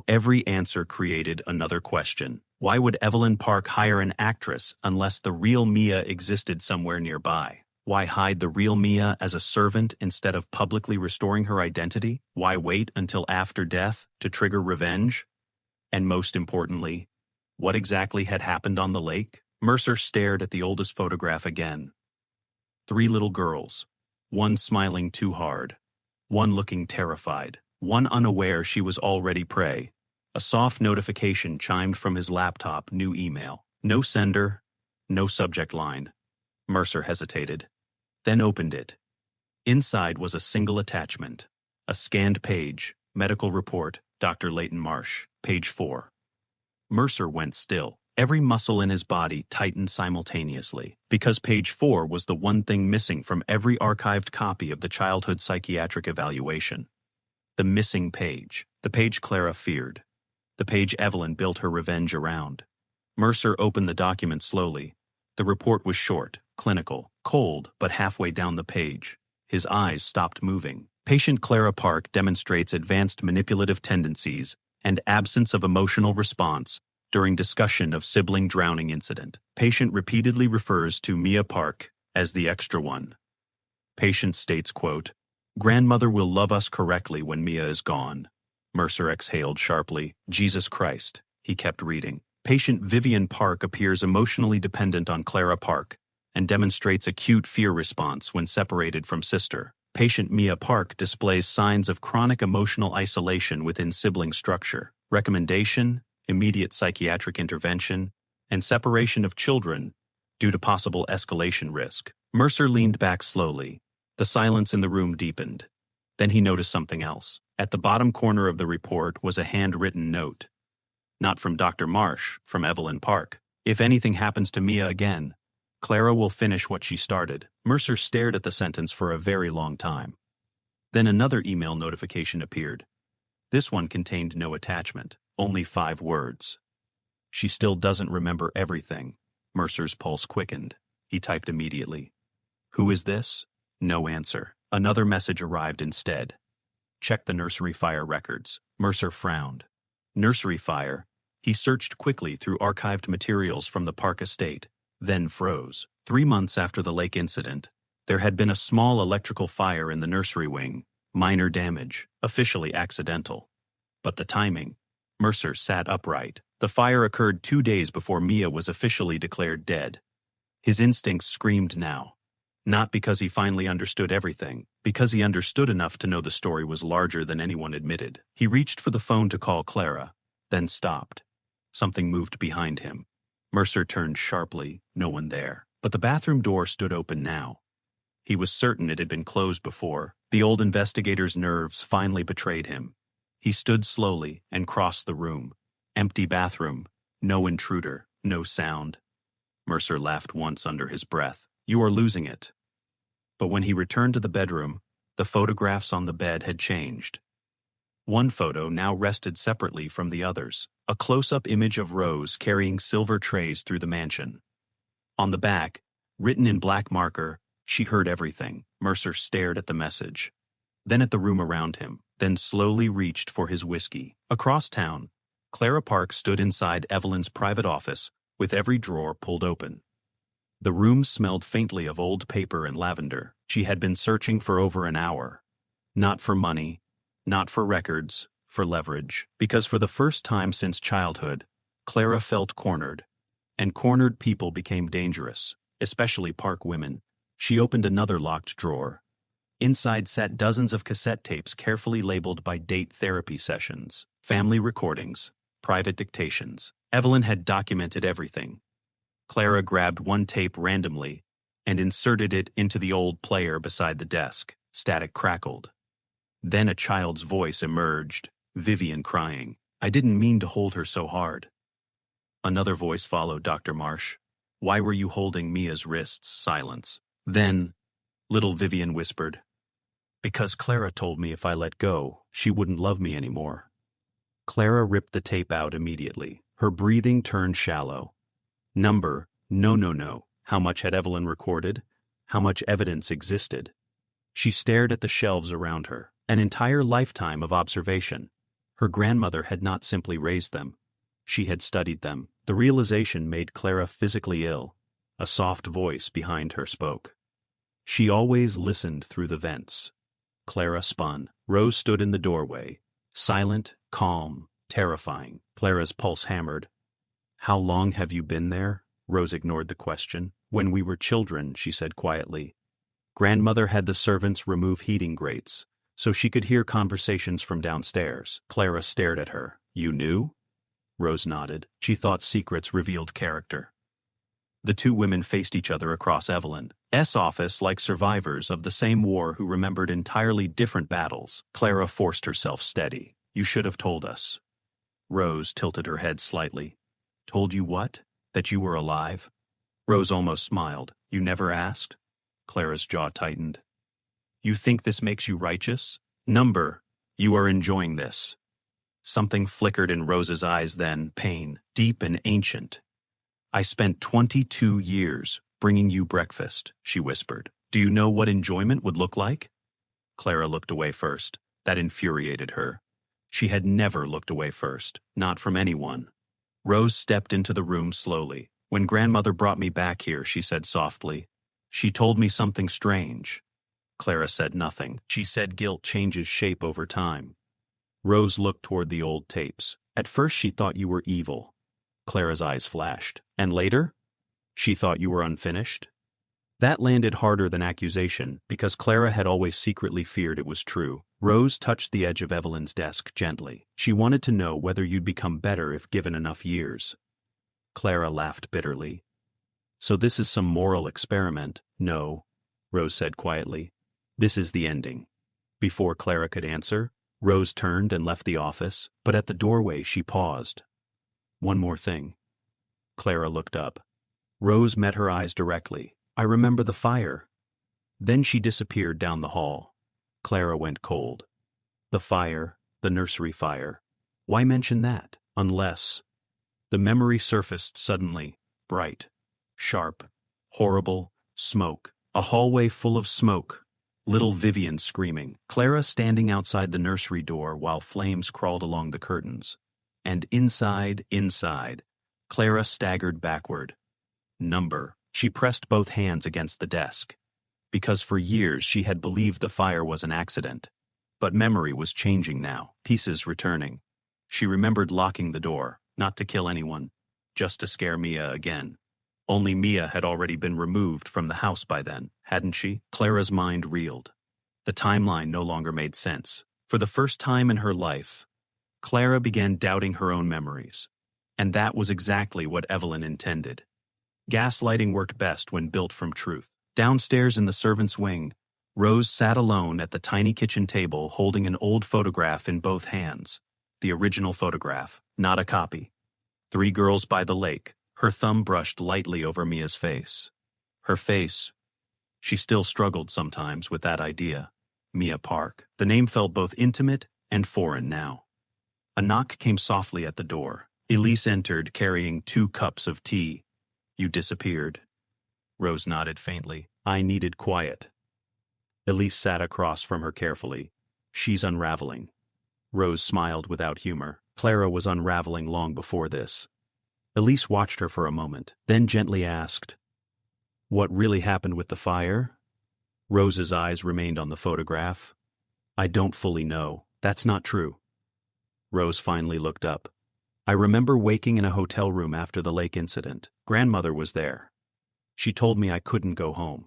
every answer created another question. Why would Evelyn Park hire an actress unless the real Mia existed somewhere nearby? Why hide the real Mia as a servant instead of publicly restoring her identity? Why wait until after death to trigger revenge? And most importantly, what exactly had happened on the lake? Mercer stared at the oldest photograph again. 3 little girls, one smiling too hard, one looking terrified, one unaware she was already prey. A soft notification chimed from his laptop, new email. No sender, no subject line. Mercer hesitated, then opened it. Inside was a single attachment. A scanned page, medical report, Dr. Leighton Marsh, page 4. Mercer went still. Every muscle in his body tightened simultaneously, because page 4 was the one thing missing from every archived copy of the childhood psychiatric evaluation. The missing page. The page Clara feared. The page Evelyn built her revenge around. Mercer opened the document slowly. The report was short, clinical, cold, but halfway down the page, his eyes stopped moving. Patient Clara Park demonstrates advanced manipulative tendencies and absence of emotional response during discussion of sibling drowning incident. Patient repeatedly refers to Mia Park as the extra one. Patient states, quote, "Grandmother will love us correctly when Mia is gone." Mercer exhaled sharply. "Jesus Christ." He kept reading. Patient Vivian Park appears emotionally dependent on Clara Park and demonstrates acute fear response when separated from sister. Patient Mia Park displays signs of chronic emotional isolation within sibling structure. Recommendation: immediate psychiatric intervention and separation of children due to possible escalation risk. Mercer leaned back slowly. The silence in the room deepened. Then he noticed something else. At the bottom corner of the report was a handwritten note. Not from Dr. Marsh, from Evelyn Park. "If anything happens to Mia again, Clara will finish what she started." Mercer stared at the sentence for a very long time. Then another email notification appeared. This one contained no attachment, only 5 words. "She still doesn't remember everything." Mercer's pulse quickened. He typed immediately. "Who is this?" No answer. Another message arrived instead. "Check the nursery fire records." Mercer frowned. Nursery fire? He searched quickly through archived materials from the Park estate, then froze. 3 months after the lake incident, there had been a small electrical fire in the nursery wing. Minor damage, officially accidental. But the timing. Mercer sat upright. The fire occurred 2 days before Mia was officially declared dead. His instincts screamed now. Not because he finally understood everything, because he understood enough to know the story was larger than anyone admitted. He reached for the phone to call Clara, then stopped. Something moved behind him. Mercer turned sharply, no one there. But the bathroom door stood open now. He was certain it had been closed before. The old investigator's nerves finally betrayed him. He stood slowly and crossed the room. Empty bathroom, no intruder, no sound. Mercer laughed once under his breath. "You are losing it." But when he returned to the bedroom, the photographs on the bed had changed. One photo now rested separately from the others, a close-up image of Rose carrying silver trays through the mansion. On the back, written in black marker, "She heard everything." Mercer stared at the message, then at the room around him, then slowly reached for his whiskey. Across town, Clara Park stood inside Evelyn's private office with every drawer pulled open. The room smelled faintly of old paper and lavender. She had been searching for over an hour. Not for money, not for records, for leverage. Because for the first time since childhood, Clara felt cornered. And cornered people became dangerous, especially Park women. She opened another locked drawer. Inside sat dozens of cassette tapes carefully labeled by date: therapy sessions, family recordings, private dictations. Evelyn had documented everything. Clara grabbed one tape randomly and inserted it into the old player beside the desk. Static crackled. Then a child's voice emerged, Vivian crying. "I didn't mean to hold her so hard." Another voice followed, "Dr. Marsh, why were you holding Mia's wrists?" Silence. Then, little Vivian whispered, "Because Clara told me if I let go, she wouldn't love me anymore." Clara ripped the tape out immediately. Her breathing turned shallow. Number, no. How much had Evelyn recorded? How much evidence existed? She stared at the shelves around her. An entire lifetime of observation. Her grandmother had not simply raised them. She had studied them. The realization made Clara physically ill. A soft voice behind her spoke. "She always listened through the vents." Clara spun. Rose stood in the doorway. Silent, calm, terrifying. Clara's pulse hammered. "How long have you been there?" Rose ignored the question. "When we were children," she said quietly. Grandmother had the servants remove heating grates, so she could hear conversations from downstairs. Clara stared at her. "You knew?" Rose nodded. She thought secrets revealed character. The two women faced each other across Evelyn's office like survivors of the same war who remembered entirely different battles. Clara forced herself steady. "You should have told us." Rose tilted her head slightly. Told you what? That you were alive? Rose almost smiled. You never asked? Clara's jaw tightened. You think this makes you righteous? Number, you are enjoying this. Something flickered in Rose's eyes then, pain, deep and ancient. I spent 22 years bringing you breakfast, she whispered. Do you know what enjoyment would look like? Clara looked away first. That infuriated her. She had never looked away first, not from anyone. Rose stepped into the room slowly. When grandmother brought me back here, she said softly, she told me something strange. Clara said nothing. She said guilt changes shape over time. Rose looked toward the old tapes. At first she thought you were evil. Clara's eyes flashed. And later? She thought you were unfinished? That landed harder than accusation, because Clara had always secretly feared it was true. Rose touched the edge of Evelyn's desk gently. She wanted to know whether you'd become better if given enough years. Clara laughed bitterly. So this is some moral experiment? No, Rose said quietly. This is the ending. Before Clara could answer, Rose turned and left the office, but at the doorway she paused. One more thing. Clara looked up. Rose met her eyes directly. I remember the fire. Then she disappeared down the hall. Clara went cold. The fire, the nursery fire. Why mention that? Unless... The memory surfaced suddenly, bright, sharp, horrible, smoke. A hallway full of smoke. Little Vivian screaming. Clara standing outside the nursery door while flames crawled along the curtains. And inside, Clara staggered backward. Number. She pressed both hands against the desk. Because for years she had believed the fire was an accident. But memory was changing now, pieces returning. She remembered locking the door, not to kill anyone, just to scare Mia again. Only Mia had already been removed from the house by then, hadn't she? Clara's mind reeled. The timeline no longer made sense. For the first time in her life, Clara began doubting her own memories. And that was exactly what Evelyn intended. Gaslighting worked best when built from truth. Downstairs in the servants' wing, Rose sat alone at the tiny kitchen table holding an old photograph in both hands. The original photograph, not a copy. 3 girls by the lake, her thumb brushed lightly over Mia's face. Her face. She still struggled sometimes with that idea. Mia Park. The name felt both intimate and foreign now. A knock came softly at the door. Elise entered carrying 2 cups of tea. You disappeared. Rose nodded faintly. I needed quiet. Elise sat across from her carefully. She's unraveling. Rose smiled without humor. Clara was unraveling long before this. Elise watched her for a moment, then gently asked, What really happened with the fire? Rose's eyes remained on the photograph. I don't fully know. That's not true. Rose finally looked up. I remember waking in a hotel room after the lake incident. Grandmother was there. She told me I couldn't go home.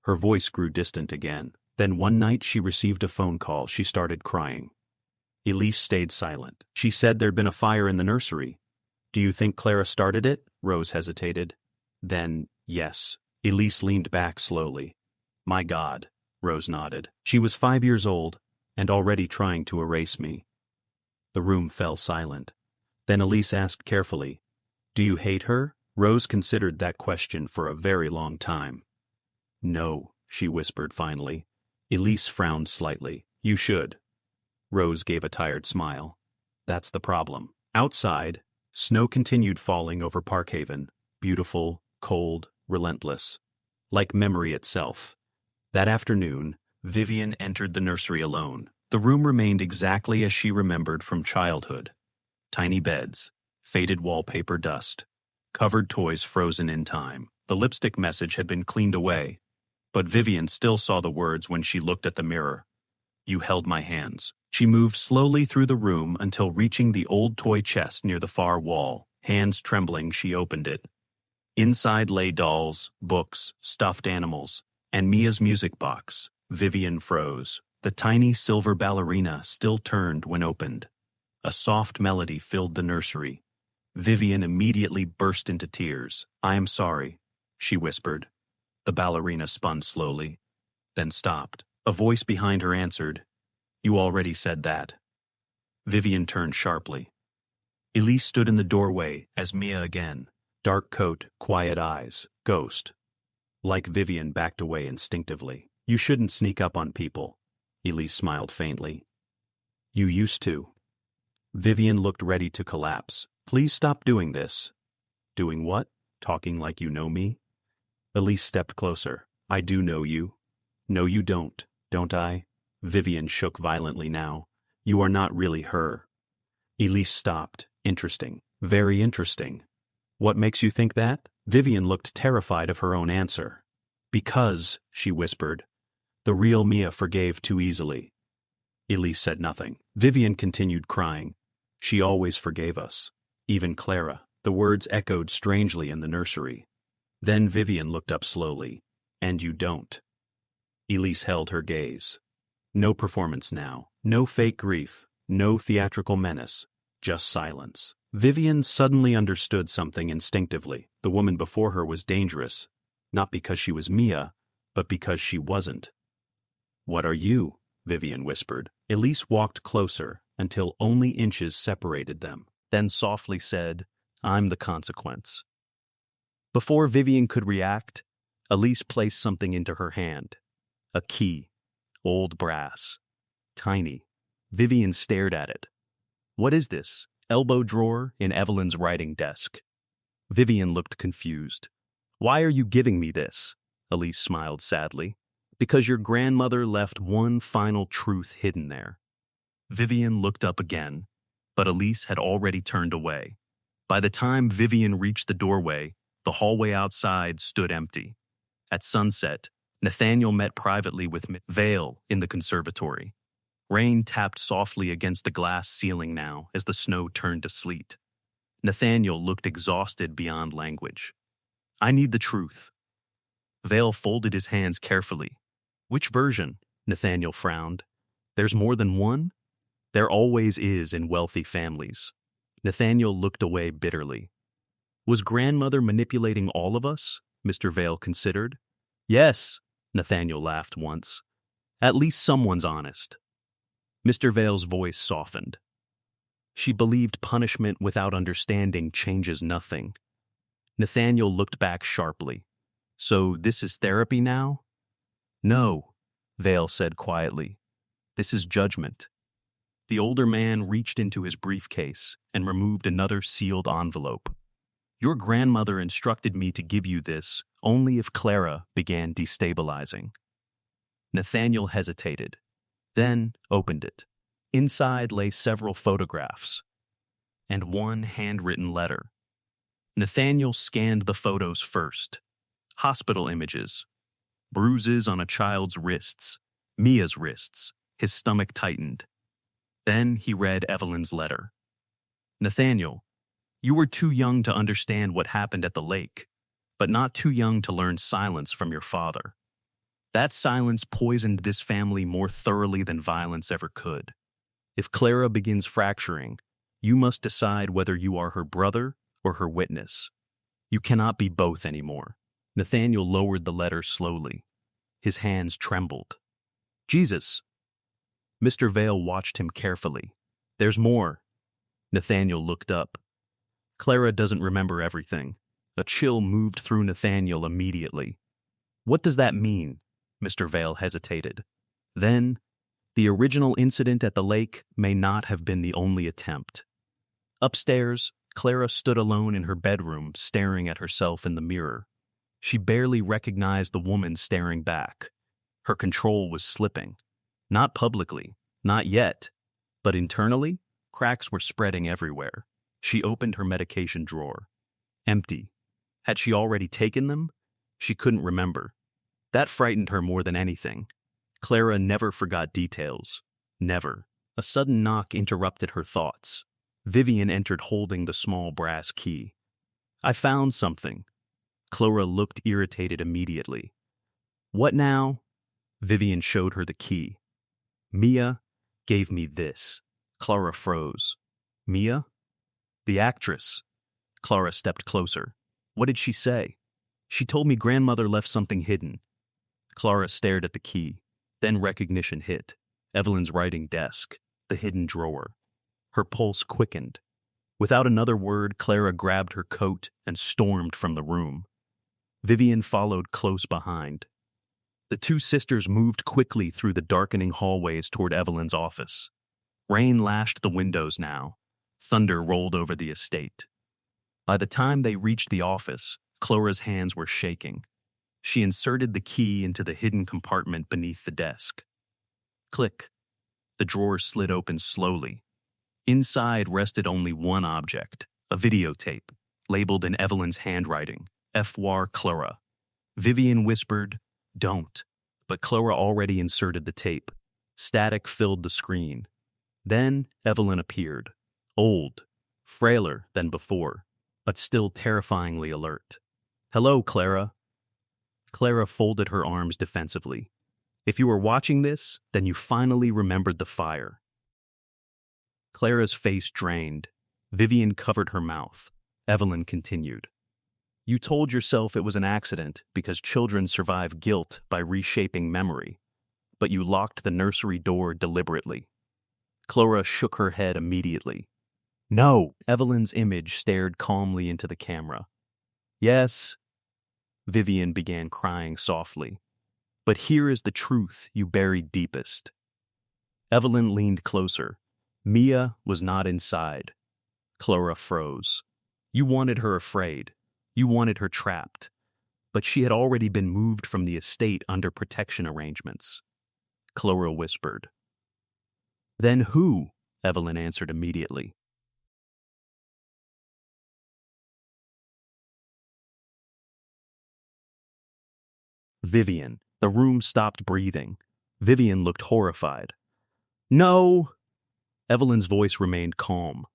Her voice grew distant again. Then one night she received a phone call. She started crying. Elise stayed silent. She said there'd been a fire in the nursery. Do you think Clara started it? Rose hesitated. Then, yes. Elise leaned back slowly. My God, Rose nodded. She was 5 years old and already trying to erase me. The room fell silent. Then Elise asked carefully, Do you hate her? Rose considered that question for a very long time. No, she whispered finally. Elise frowned slightly. You should. Rose gave a tired smile. That's the problem. Outside, snow continued falling over Parkhaven, beautiful, cold, relentless. Like memory itself. That afternoon, Vivian entered the nursery alone. The room remained exactly as she remembered from childhood. Tiny beds, faded wallpaper dust, covered toys frozen in time. The lipstick message had been cleaned away, but Vivian still saw the words when she looked at the mirror. You held my hands. She moved slowly through the room until reaching the old toy chest near the far wall. Hands trembling, she opened it. Inside lay dolls, books, stuffed animals, and Mia's music box. Vivian froze. The tiny silver ballerina still turned when opened. A soft melody filled the nursery. Vivian immediately burst into tears. I am sorry, she whispered. The ballerina spun slowly, then stopped. A voice behind her answered, You already said that. Vivian turned sharply. Elise stood in the doorway as Mia again. Dark coat, quiet eyes, ghost. Like Vivian backed away instinctively. You shouldn't sneak up on people. Elise smiled faintly. You used to. Vivian looked ready to collapse. Please stop doing this. Doing what? Talking like you know me? Elise stepped closer. I do know you. No, you don't I? Vivian shook violently now. You are not really her. Elise stopped. Interesting. Very interesting. What makes you think that? Vivian looked terrified of her own answer. Because, she whispered, the real Mia forgave too easily. Elise said nothing. Vivian continued crying. She always forgave us. Even Clara. The words echoed strangely in the nursery. Then Vivian looked up slowly. And you don't. Elise held her gaze. No performance now. No fake grief. No theatrical menace. Just silence. Vivian suddenly understood something instinctively. The woman before her was dangerous, not because she was Mia, but because she wasn't. What are you? Vivian whispered. Elise walked closer until only inches separated them, then softly said, I'm the consequence. Before Vivian could react, Elise placed something into her hand. A key. Old brass. Tiny. Vivian stared at it. What is this? Elbow drawer in Evelyn's writing desk. Vivian looked confused. Why are you giving me this? Elise smiled sadly. Because your grandmother left one final truth hidden there. Vivian looked up again, but Elise had already turned away. By the time Vivian reached the doorway, the hallway outside stood empty. At sunset, Nathaniel met privately with Vale in the conservatory. Rain tapped softly against the glass ceiling now as the snow turned to sleet. Nathaniel looked exhausted beyond language. I need the truth. Vale folded his hands carefully. Which version? Nathaniel frowned. There's more than one? There always is in wealthy families. Nathaniel looked away bitterly. Was grandmother manipulating all of us? Mr. Vale considered. Yes, Nathaniel laughed once. At least someone's honest. Mr. Vale's voice softened. She believed punishment without understanding changes nothing. Nathaniel looked back sharply. So this is therapy now? No, Vale said quietly. This is judgment. The older man reached into his briefcase and removed another sealed envelope. Your grandmother instructed me to give you this only if Clara began destabilizing. Nathaniel hesitated, then opened it. Inside lay several photographs and one handwritten letter. Nathaniel scanned the photos first. Hospital images. Bruises on a child's wrists, Mia's wrists. His stomach tightened. Then he read Evelyn's letter. Nathaniel, you were too young to understand what happened at the lake, but not too young to learn silence from your father. That silence poisoned this family more thoroughly than violence ever could. If Clara begins fracturing, you must decide whether you are her brother or her witness. You cannot be both anymore. Nathaniel lowered the letter slowly. His hands trembled. Jesus! Mr. Vale watched him carefully. There's more. Nathaniel looked up. Clara doesn't remember everything. A chill moved through Nathaniel immediately. What does that mean? Mr. Vale hesitated. Then, the original incident at the lake may not have been the only attempt. Upstairs, Clara stood alone in her bedroom, staring at herself in the mirror. She barely recognized the woman staring back. Her control was slipping. Not publicly, not yet, but internally, cracks were spreading everywhere. She opened her medication drawer. Empty. Had she already taken them? She couldn't remember. That frightened her more than anything. Clara never forgot details. Never. A sudden knock interrupted her thoughts. Vivian entered holding the small brass key. I found something. Clara looked irritated immediately. What now? Vivian showed her the key. Mia gave me this. Clara froze. Mia? The actress. Clara stepped closer. What did she say? She told me grandmother left something hidden. Clara stared at the key. Then recognition hit. Evelyn's writing desk. The hidden drawer. Her pulse quickened. Without another word, Clara grabbed her coat and stormed from the room. Vivian followed close behind. The two sisters moved quickly through the darkening hallways toward Evelyn's office. Rain lashed the windows now. Thunder rolled over the estate. By the time they reached the office, Clara's hands were shaking. She inserted the key into the hidden compartment beneath the desk. Click. The drawer slid open slowly. Inside rested only one object, a videotape, labeled in Evelyn's handwriting, F.War Clara. Vivian whispered, "Don't," but Clara already inserted the tape. Static filled the screen. Then Evelyn appeared, old, frailer than before, but still terrifyingly alert. "Hello, Clara." Clara folded her arms defensively. "If you were watching this, then you finally remembered the fire." Clara's face drained. Vivian covered her mouth. Evelyn continued. "You told yourself it was an accident because children survive guilt by reshaping memory, but you locked the nursery door deliberately." Clara shook her head immediately. "No!" Evelyn's image stared calmly into the camera. "Yes." Vivian began crying softly. "But here is the truth you buried deepest." Evelyn leaned closer. Mia was not inside. Clara froze. "You wanted her afraid. You wanted her trapped. But she had already been moved from the estate under protection arrangements." Clara whispered. "Then who?" Evelyn answered immediately. "Vivian." The room stopped breathing. Vivian looked horrified. "No!" Evelyn's voice remained calm.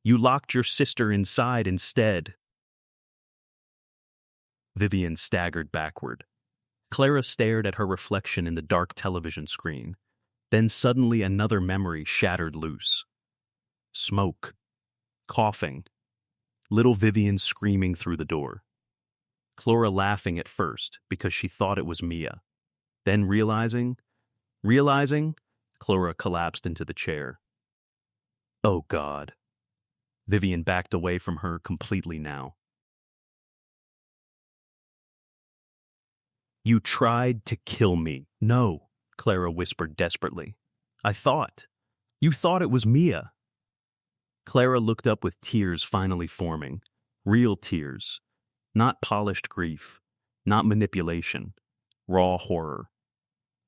"You locked your sister inside instead." Vivian staggered backward. Clara stared at her reflection in the dark television screen. Then suddenly another memory shattered loose. Smoke. Coughing. Little Vivian screaming through the door. Clara laughing at first because she thought it was Mia. Then realizing, Clara collapsed into the chair. "Oh, God." Vivian backed away from her completely now. "You tried to kill me." "No," Clara whispered desperately. You thought it was Mia." Clara looked up with tears finally forming. Real tears. Not polished grief. Not manipulation. Raw horror.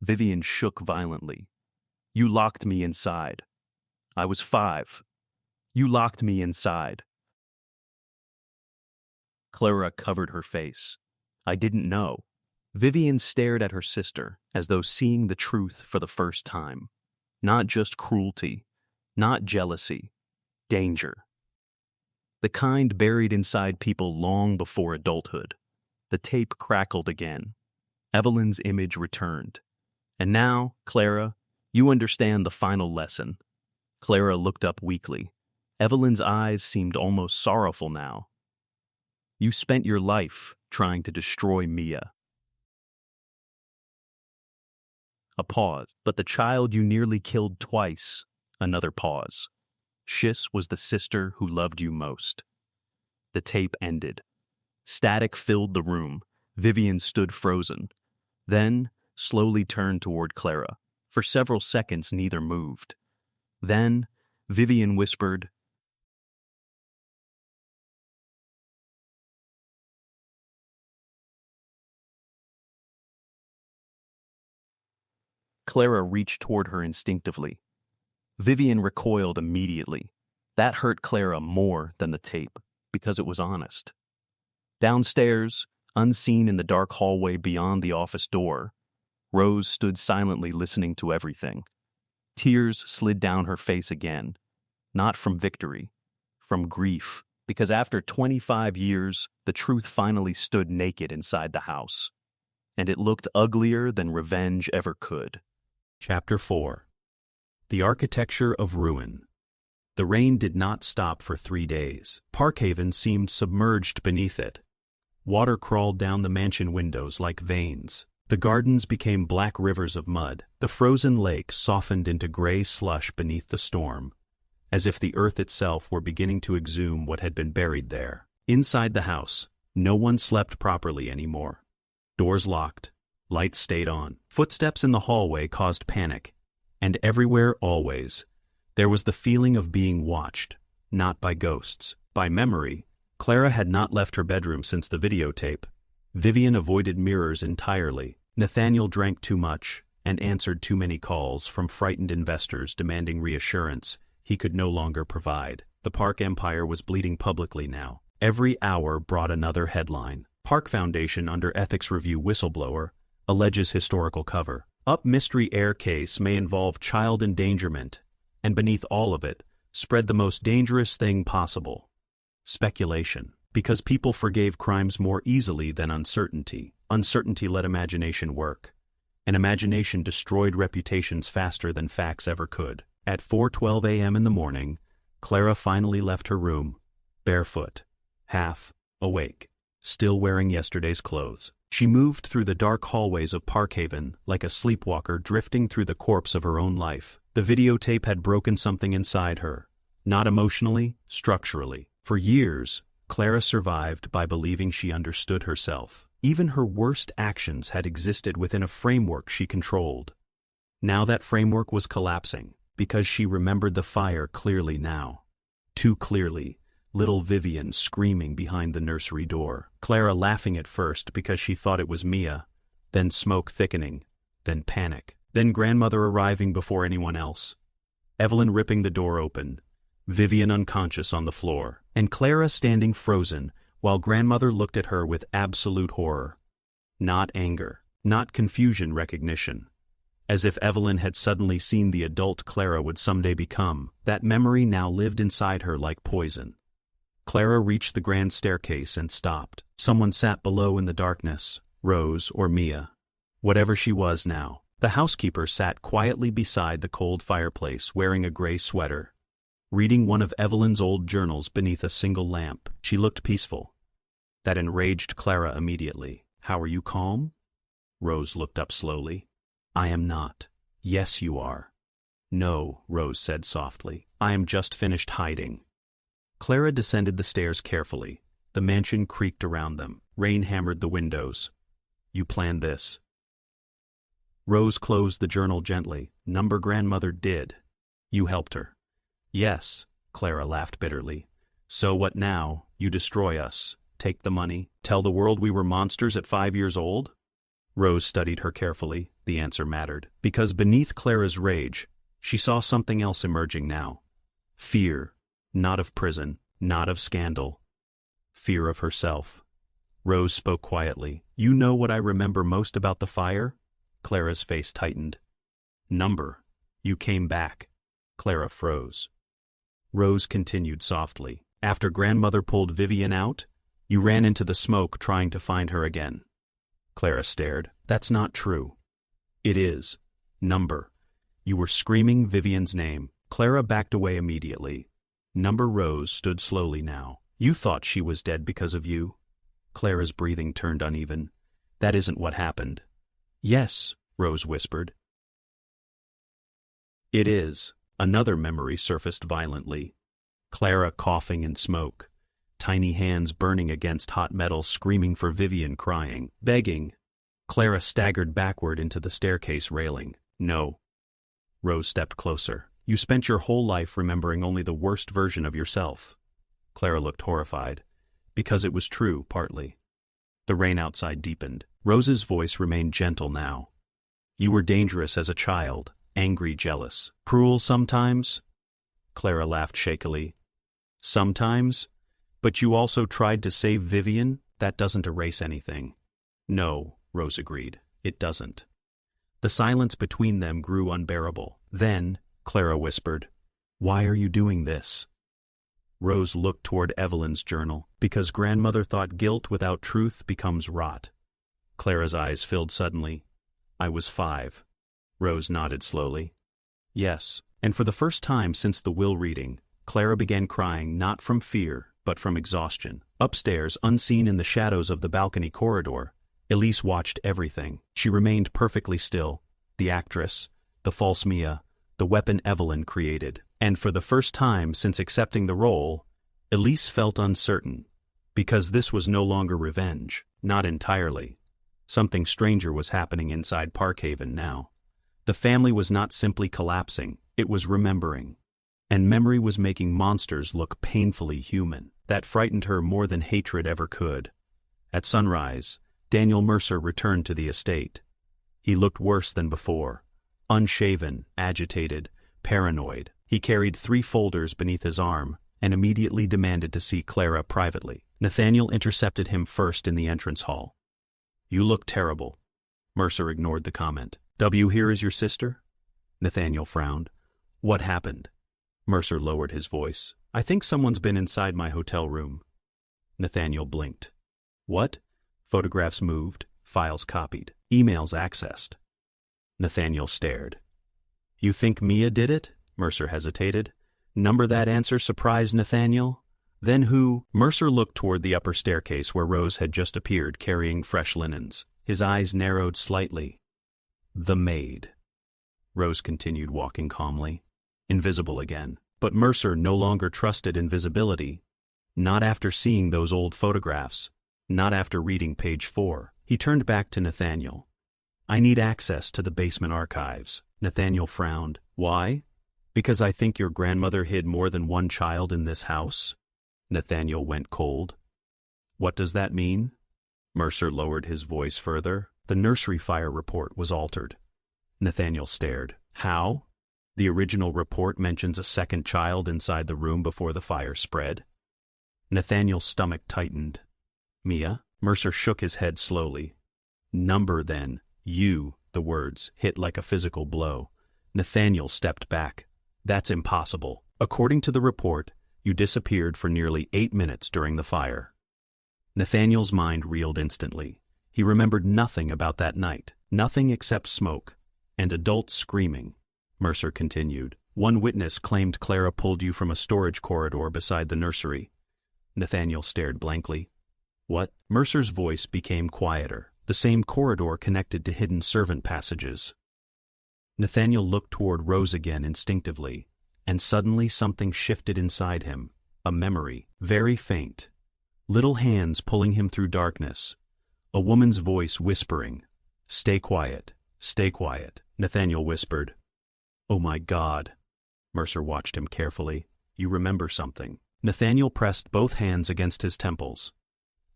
Vivian shook violently. "You locked me inside. I was 5. You locked me inside." Clara covered her face. "I didn't know." Vivian stared at her sister as though seeing the truth for the first time. Not just cruelty, not jealousy, danger. The kind buried inside people long before adulthood. The tape crackled again. Evelyn's image returned. "And now, Clara, you understand the final lesson." Clara looked up weakly. Evelyn's eyes seemed almost sorrowful now. "You spent your life trying to destroy Mia." A pause. "But the child you nearly killed twice." Another pause. "Shiz was the sister who loved you most." The tape ended. Static filled the room. Vivian stood frozen. Then, slowly turned toward Clara. For several seconds, neither moved. Then, Vivian whispered, Clara reached toward her instinctively. Vivian recoiled immediately. That hurt Clara more than the tape, because it was honest. Downstairs, unseen in the dark hallway beyond the office door, Rose stood silently listening to everything. Tears slid down her face again, not from victory, from grief, because after 25 years, the truth finally stood naked inside the house. And it looked uglier than revenge ever could. Chapter 4. The Architecture of Ruin. The rain did not stop for 3 days. Parkhaven seemed submerged beneath it. Water crawled down the mansion windows like veins. The gardens became black rivers of mud. The frozen lake softened into gray slush beneath the storm. as if the earth itself were beginning to exhume what had been buried there. Inside the house, no one slept properly anymore. Doors locked, lights stayed on. Footsteps in the hallway caused panic, and everywhere always, there was the feeling of being watched, not by ghosts, by memory. Clara had not left her bedroom since the videotape. Vivian avoided mirrors entirely. Nathaniel drank too much and answered too many calls from frightened investors demanding reassurance he could no longer provide. The Park empire was bleeding publicly now. Every hour brought another headline. Park Foundation under ethics review whistleblower alleges historical cover. Up mystery heir case may involve child endangerment, and beneath all of it, spread the most dangerous thing possible. Speculation. Because people forgave crimes more easily than uncertainty. Uncertainty let imagination work, and imagination destroyed reputations faster than facts ever could. At 4:12 a.m. in the morning, Clara finally left her room, barefoot, half awake, still wearing yesterday's clothes. She moved through the dark hallways of Parkhaven like a sleepwalker drifting through the corpse of her own life. The videotape had broken something inside her, not emotionally, structurally. For years, Clara survived by believing she understood herself. Even her worst actions had existed within a framework she controlled. Now that framework was collapsing, because she remembered the fire clearly now. Too clearly, little Vivian screaming behind the nursery door, Clara laughing at first because she thought it was Mia, then smoke thickening, then panic, then grandmother arriving before anyone else, Evelyn ripping the door open, Vivian unconscious on the floor, and Clara standing frozen while grandmother looked at her with absolute horror. Not anger, not confusion, recognition. As if Evelyn had suddenly seen the adult Clara would someday become. That memory now lived inside her like poison. Clara reached the grand staircase and stopped. Someone sat below in the darkness, Rose or Mia. Whatever she was now. The housekeeper sat quietly beside the cold fireplace wearing a gray sweater, reading one of Evelyn's old journals beneath a single lamp. She looked peaceful. That enraged Clara immediately. "How are you calm?" Rose looked up slowly. "I am not." "Yes, you are." "No," Rose said softly. "I am just finished hiding." Clara descended the stairs carefully. The mansion creaked around them. Rain hammered the windows. "You planned this?" Rose closed the journal gently. "Number grandmother did. You helped her." "Yes," Clara laughed bitterly. "So what now? You destroy us, take the money, tell the world we were monsters at 5 years old?" Rose studied her carefully. The answer mattered. Because beneath Clara's rage, she saw something else emerging now. Fear. Not of prison, not of scandal. Fear of herself. Rose spoke quietly. "You know what I remember most about the fire?" Clara's face tightened. "Number. You came back." Clara froze. Rose continued softly. "After grandmother pulled Vivian out, you ran into the smoke trying to find her again." Clara stared. "That's not true." "It is. Number. You were screaming Vivian's name." Clara backed away immediately. Number Rose stood slowly now. "You thought she was dead because of you." Clara's breathing turned uneven. "That isn't what happened." "Yes," Rose whispered. "It is." Another memory surfaced violently. Clara coughing in smoke. Tiny hands burning against hot metal, screaming for Vivian, crying, begging. Clara staggered backward into the staircase railing. "No." Rose stepped closer. "You spent your whole life remembering only the worst version of yourself." Clara looked horrified. Because it was true, partly. The rain outside deepened. Rose's voice remained gentle now. "You were dangerous as a child, angry, jealous, cruel sometimes." Clara laughed shakily. "Sometimes? But you also tried to save Vivian? That doesn't erase anything." "No," Rose agreed. "It doesn't." The silence between them grew unbearable. Then, Clara whispered, "Why are you doing this?" Rose looked toward Evelyn's journal. "Because grandmother thought guilt without truth becomes rot." Clara's eyes filled suddenly. "I was 5. Rose nodded slowly. "Yes." And for the first time since the will reading, Clara began crying not from fear, but from exhaustion. Upstairs, unseen in the shadows of the balcony corridor, Elise watched everything. She remained perfectly still. The actress, the false Mia, the weapon Evelyn created. And for the first time since accepting the role, Elise felt uncertain, because this was no longer revenge, not entirely. Something stranger was happening inside Parkhaven now. The family was not simply collapsing, it was remembering. And memory was making monsters look painfully human. That frightened her more than hatred ever could. At sunrise, Daniel Mercer returned to the estate. He looked worse than before. Unshaven, agitated, paranoid. He carried 3 folders beneath his arm and immediately demanded to see Clara privately. Nathaniel intercepted him first in the entrance hall. "You look terrible." Mercer ignored the comment. "W, here is your sister?" Nathaniel frowned. "What happened?" Mercer lowered his voice. "I think someone's been inside my hotel room." Nathaniel blinked. "What?" Photographs moved, files copied, emails accessed. Nathaniel stared. "You think Mia did it?" Mercer hesitated. Number that answer surprised Nathaniel. "Then who?" Mercer looked toward the upper staircase where Rose had just appeared carrying fresh linens. His eyes narrowed slightly. "The maid." Rose continued walking calmly. Invisible again. But Mercer no longer trusted invisibility. Not after seeing those old photographs. Not after reading page 4. He turned back to Nathaniel. "I need access to the basement archives." Nathaniel frowned. "Why?" "Because I think your grandmother hid more than one child in this house." Nathaniel went cold. "What does that mean?" Mercer lowered his voice further. "The nursery fire report was altered." Nathaniel stared. "How?" "The original report mentions a second child inside the room before the fire spread." Nathaniel's stomach tightened. "Mia?" Mercer shook his head slowly. "Number then." "You," the words hit like a physical blow. Nathaniel stepped back. "That's impossible. According to the report, you disappeared for nearly 8 minutes during the fire." Nathaniel's mind reeled instantly. He remembered nothing about that night, nothing except smoke and adults screaming. Mercer continued. "One witness claimed Clara pulled you from a storage corridor beside the nursery." Nathaniel stared blankly. "What?" Mercer's voice became quieter. "The same corridor connected to hidden servant passages." Nathaniel looked toward Rose again instinctively, and suddenly something shifted inside him. A memory, very faint. Little hands pulling him through darkness. A woman's voice whispering. "Stay quiet, stay quiet," Nathaniel whispered. "Oh my God." Mercer watched him carefully. "You remember something." Nathaniel pressed both hands against his temples.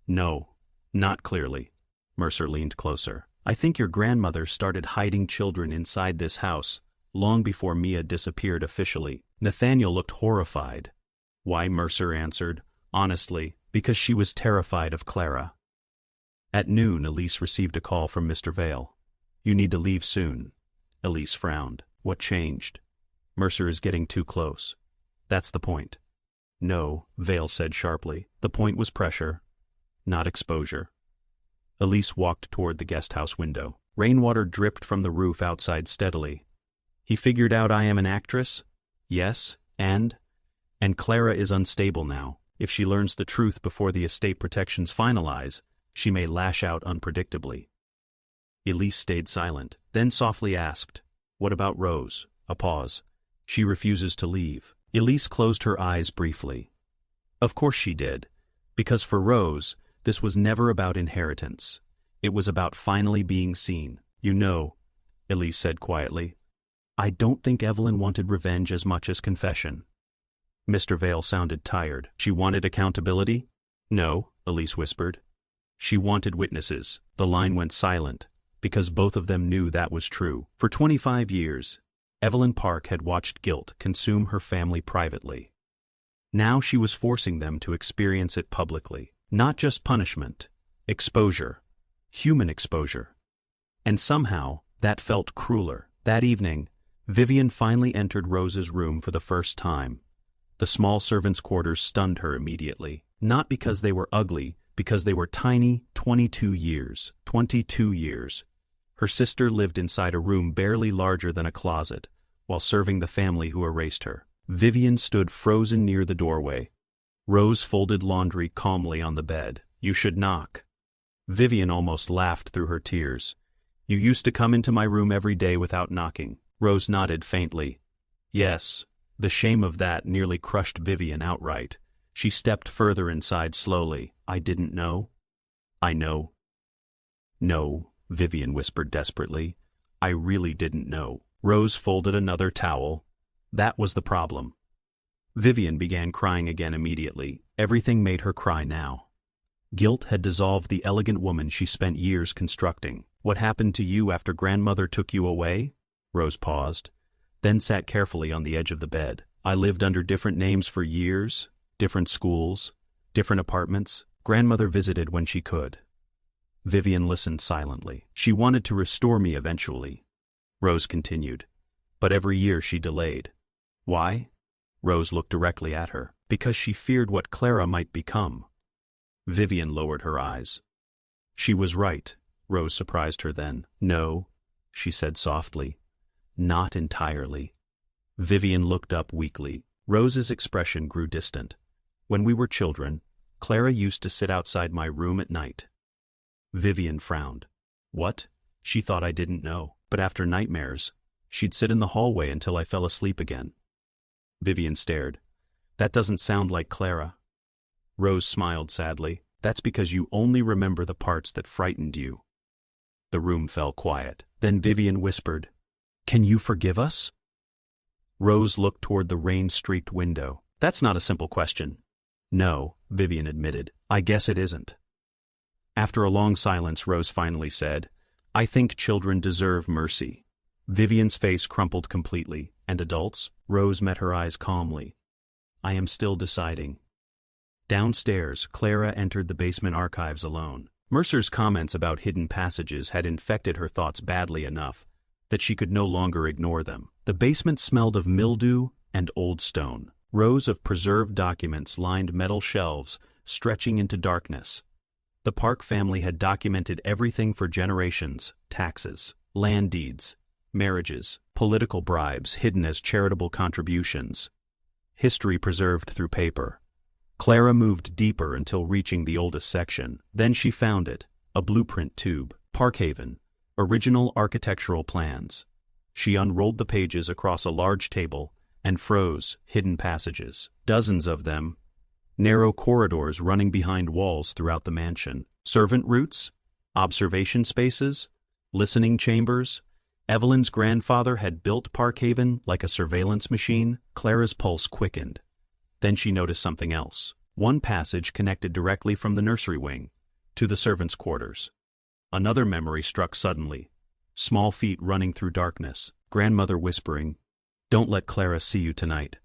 "No, not clearly." Mercer leaned closer. "I think your grandmother started hiding children inside this house long before Mia disappeared officially." Nathaniel looked horrified. "Why?" Mercer answered. "Honestly, because she was terrified of Clara." At noon, Elise received a call from Mr. Vale. "You need to leave soon." Elise frowned. "What changed?" "Mercer is getting too close." "That's the point." "No," Vale said sharply. "The point was pressure, not exposure." Elise walked toward the guesthouse window. Rainwater dripped from the roof outside steadily. "He figured out I am an actress?" "Yes, and Clara is unstable now. If she learns the truth before the estate protections finalize, she may lash out unpredictably." Elise stayed silent, then softly asked, "What about Rose?" A pause. "She refuses to leave." Elise closed her eyes briefly. Of course she did, because for Rose, this was never about inheritance. It was about finally being seen. "You know," Elise said quietly, "I don't think Evelyn wanted revenge as much as confession." Mr. Vale sounded tired. "She wanted accountability?" "No," Elise whispered. "She wanted witnesses." The line went silent, because both of them knew that was true. For 25 years, Evelyn Park had watched guilt consume her family privately. Now she was forcing them to experience it publicly. Not just punishment, exposure, human exposure. And somehow, that felt crueler. That evening, Vivian finally entered Rose's room for the first time. The small servants' quarters stunned her immediately. Not because they were ugly, because they were tiny. 22 years. 22 years. Her sister lived inside a room barely larger than a closet, while serving the family who erased her. Vivian stood frozen near the doorway. Rose folded laundry calmly on the bed. "You should knock." Vivian almost laughed through her tears. "You used to come into my room every day without knocking." Rose nodded faintly. "Yes, The shame of that nearly crushed Vivian outright. She stepped further inside slowly. I didn't know. I know. No, Vivian whispered desperately. I really didn't know. Rose folded another towel. That was the problem. Vivian began crying again immediately. Everything made her cry now. Guilt had dissolved the elegant woman she spent years constructing. What happened to you after grandmother took you away? Rose paused, then sat carefully on the edge of the bed. I lived under different names for years, different schools, different apartments. Grandmother visited when she could. Vivian listened silently. She wanted to restore me eventually. Rose continued. But every year she delayed. Why? Rose looked directly at her. Because she feared what Clara might become. Vivian lowered her eyes. She was right. Rose surprised her then. No, she said softly. Not entirely. Vivian looked up weakly. Rose's expression grew distant. When we were children, Clara used to sit outside my room at night. Vivian frowned. What? She thought I didn't know. But after nightmares, she'd sit in the hallway until I fell asleep again. Vivian stared. That doesn't sound like Clara. Rose smiled sadly. That's because you only remember the parts that frightened you. The room fell quiet. Then Vivian whispered, Can you forgive us? Rose looked toward the rain-streaked window. That's not a simple question. No, Vivian admitted. I guess it isn't. After a long silence, Rose finally said, I think children deserve mercy. Vivian's face crumpled completely. And adults? Rose met her eyes calmly. I am still deciding. Downstairs, Clara entered the basement archives alone. Mercer's comments about hidden passages had infected her thoughts badly enough that she could no longer ignore them. The basement smelled of mildew and old stone. Rows of preserved documents lined metal shelves, stretching into darkness. The Park family had documented everything for generations: taxes, land deeds, marriages, political bribes hidden as charitable contributions. History preserved through paper. Clara moved deeper until reaching the oldest section. Then she found it, a blueprint tube. Parkhaven, original architectural plans. She unrolled the pages across a large table and froze. Hidden passages, dozens of them. Narrow corridors running behind walls throughout the mansion. Servant routes, observation spaces, listening chambers. Evelyn's grandfather had built Parkhaven like a surveillance machine. Clara's pulse quickened. Then she noticed something else. One passage connected directly from the nursery wing to the servants' quarters. Another memory struck suddenly. Small feet running through darkness. Grandmother whispering, Don't let Clara see you tonight.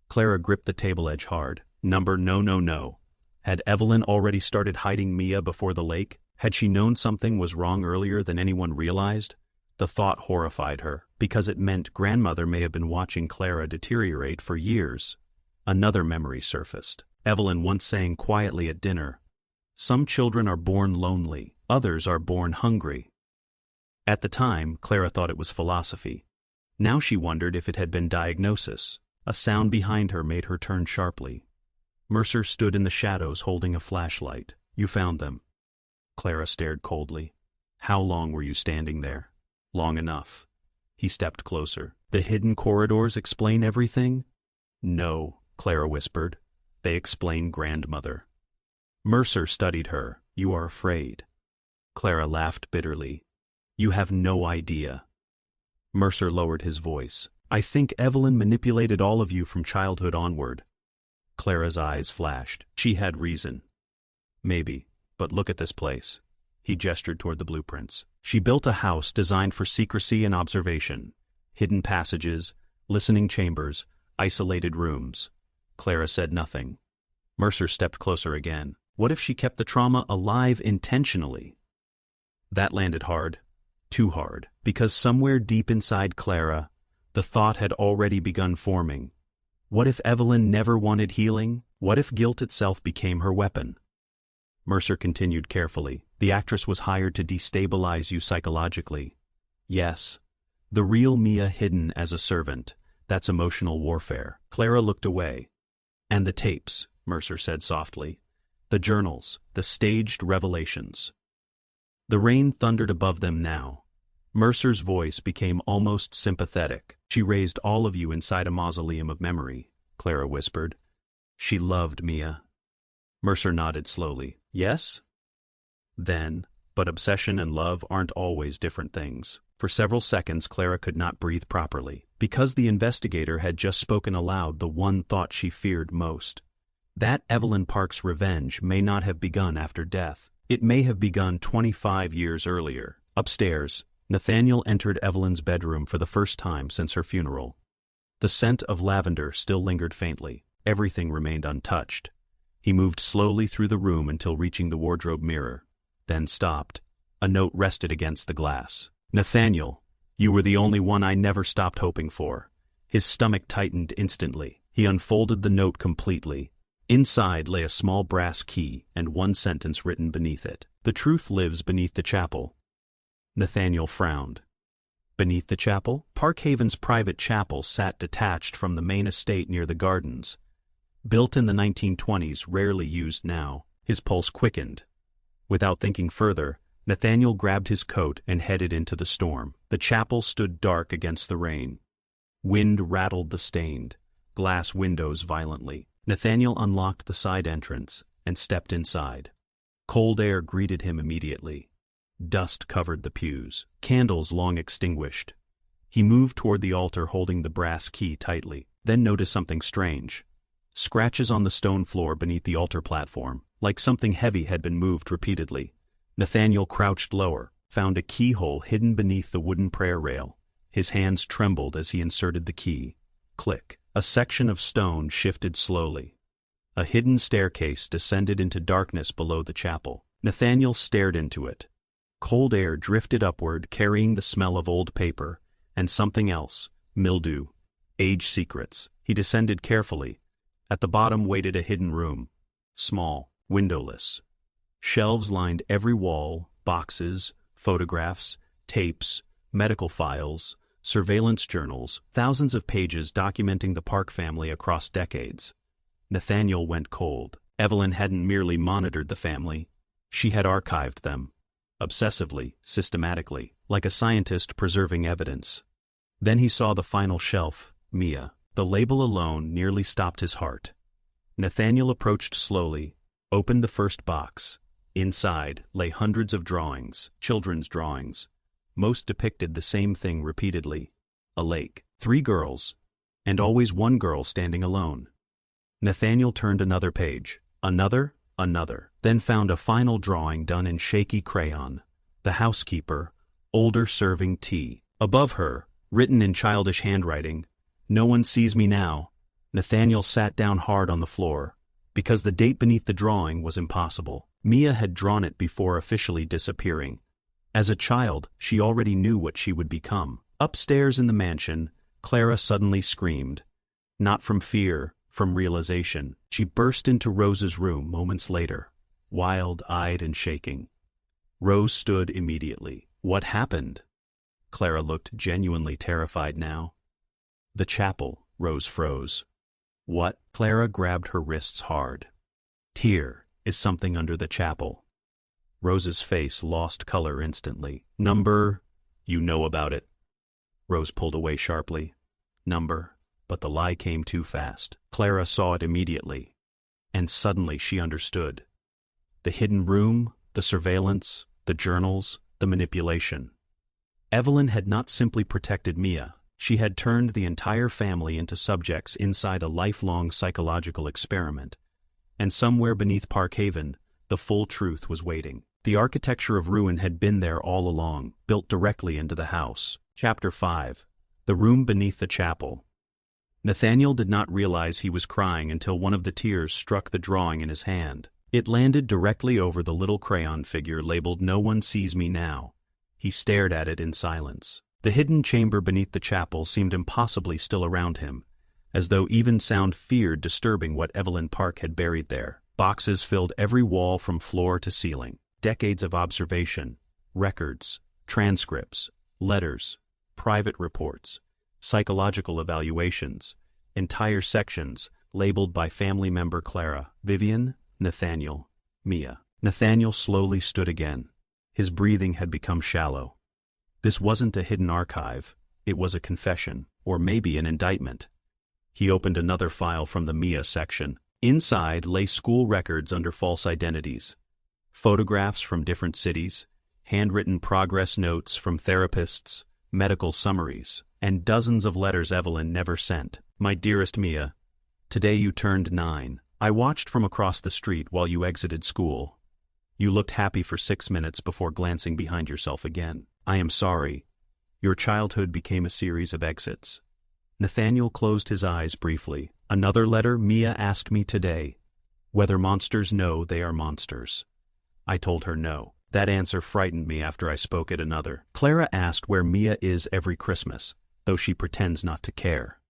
Clara gripped the table edge hard. Number no. Had Evelyn already started hiding Mia before the lake? Had she known something was wrong earlier than anyone realized? The thought horrified her, because it meant grandmother may have been watching Clara deteriorate for years. Another memory surfaced. Evelyn once saying quietly at dinner, Some children are born lonely, others are born hungry. At the time, Clara thought it was philosophy. Now she wondered if it had been diagnosis. A sound behind her made her turn sharply. Mercer stood in the shadows holding a flashlight. You found them. Clara stared coldly. How long were you standing there? Long enough. He stepped closer. The hidden corridors explain everything? No, Clara whispered. They explain grandmother. Mercer studied her. You are afraid. Clara laughed bitterly. You have no idea. Mercer lowered his voice. I think Evelyn manipulated all of you from childhood onward. Clara's eyes flashed. She had reason. Maybe, but look at this place. He gestured toward the blueprints. She built a house designed for secrecy and observation. Hidden passages, listening chambers, isolated rooms. Clara said nothing. Mercer stepped closer again. What if she kept the trauma alive intentionally? That landed hard. Too hard. Because somewhere deep inside Clara, the thought had already begun forming. What if Evelyn never wanted healing? What if guilt itself became her weapon? Mercer continued carefully. The actress was hired to destabilize you psychologically. Yes. The real Mia hidden as a servant. That's emotional warfare. Clara looked away. And the tapes, Mercer said softly. The journals, the staged revelations. The rain thundered above them now. Mercer's voice became almost sympathetic. She raised all of you inside a mausoleum of memory, Clara whispered. She loved Mia. Mercer nodded slowly. Yes? Then, but obsession and love aren't always different things. For several seconds Clara could not breathe properly, because the investigator had just spoken aloud the one thought she feared most. That Evelyn Park's revenge may not have begun after death. It may have begun 25 years earlier. Upstairs, Nathaniel entered Evelyn's bedroom for the first time since her funeral. The scent of lavender still lingered faintly. Everything remained untouched. He moved slowly through the room until reaching the wardrobe mirror, then stopped. A note rested against the glass. Nathaniel, you were the only one I never stopped hoping for. His stomach tightened instantly. He unfolded the note completely. Inside lay a small brass key and one sentence written beneath it. The truth lives beneath the chapel. Nathaniel frowned. Beneath the chapel? Parkhaven's private chapel sat detached from the main estate near the gardens. Built in the 1920s, rarely used now. His pulse quickened. Without thinking further, Nathaniel grabbed his coat and headed into the storm. The chapel stood dark against the rain. Wind rattled the stained glass windows violently. Nathaniel unlocked the side entrance and stepped inside. Cold air greeted him immediately. Dust covered the pews, candles long extinguished. He moved toward the altar holding the brass key tightly, then noticed something strange. Scratches on the stone floor beneath the altar platform, like something heavy had been moved repeatedly. Nathaniel crouched lower, found a keyhole hidden beneath the wooden prayer rail. His hands trembled as he inserted the key. Click. A section of stone shifted slowly. A hidden staircase descended into darkness below the chapel. Nathaniel stared into it. Cold air drifted upward, carrying the smell of old paper, and something else, mildew, age secrets. He descended carefully. At the bottom waited a hidden room. Small, windowless. Shelves lined every wall, boxes, photographs, tapes, medical files, surveillance journals, thousands of pages documenting the Park family across decades. Nathaniel went cold. Evelyn hadn't merely monitored the family. She had archived them. Obsessively, systematically, like a scientist preserving evidence. Then he saw the final shelf, Mia. The label alone nearly stopped his heart. Nathaniel approached slowly, opened the first box. Inside lay hundreds of drawings, children's drawings. Most depicted the same thing repeatedly. A lake, 3 girls, and always one girl standing alone. Nathaniel turned another page, another, then found a final drawing done in shaky crayon. The housekeeper, older, serving tea. Above her, written in childish handwriting, "No one sees me now." Nathaniel sat down hard on the floor, because the date beneath the drawing was impossible. Mia had drawn it before officially disappearing. As a child, she already knew what she would become. Upstairs in the mansion, Clara suddenly screamed. Not from fear, from realization. She burst into Rose's room moments later, wild-eyed and shaking. Rose stood immediately. What happened? Clara looked genuinely terrified now. The chapel, Rose froze. What? Clara grabbed her wrists hard. Here is something under the chapel. Rose's face lost color instantly. Number, you know about it. Rose pulled away sharply. Number, but the lie came too fast. Clara saw it immediately, and suddenly she understood. The hidden room, the surveillance, the journals, the manipulation. Evelyn had not simply protected Mia. She had turned the entire family into subjects inside a lifelong psychological experiment. And somewhere beneath Parkhaven, the full truth was waiting. The architecture of ruin had been there all along, built directly into the house. Chapter 5. The Room Beneath the Chapel. Nathaniel did not realize he was crying until one of the tears struck the drawing in his hand. It landed directly over the little crayon figure labeled "No One Sees Me Now." He stared at it in silence. The hidden chamber beneath the chapel seemed impossibly still around him, as though even sound feared disturbing what Evelyn Park had buried there. Boxes filled every wall from floor to ceiling. Decades of observation, records, transcripts, letters, private reports, psychological evaluations, entire sections labeled by family member Clara, Vivian, Nathaniel, Mia. Nathaniel slowly stood again. His breathing had become shallow. This wasn't a hidden archive, it was a confession, or maybe an indictment. He opened another file from the Mia section. Inside lay school records under false identities. Photographs from different cities, handwritten progress notes from therapists, medical summaries, and dozens of letters Evelyn never sent. My dearest Mia, today you turned 9. I watched from across the street while you exited school. You looked happy for 6 minutes before glancing behind yourself again. I am sorry. Your childhood became a series of exits. Nathaniel closed his eyes briefly. Another letter Mia asked me today, whether monsters know they are monsters. I told her no. That answer frightened me after I spoke at another. Clara asked where Mia is every Christmas, though she pretends not to care.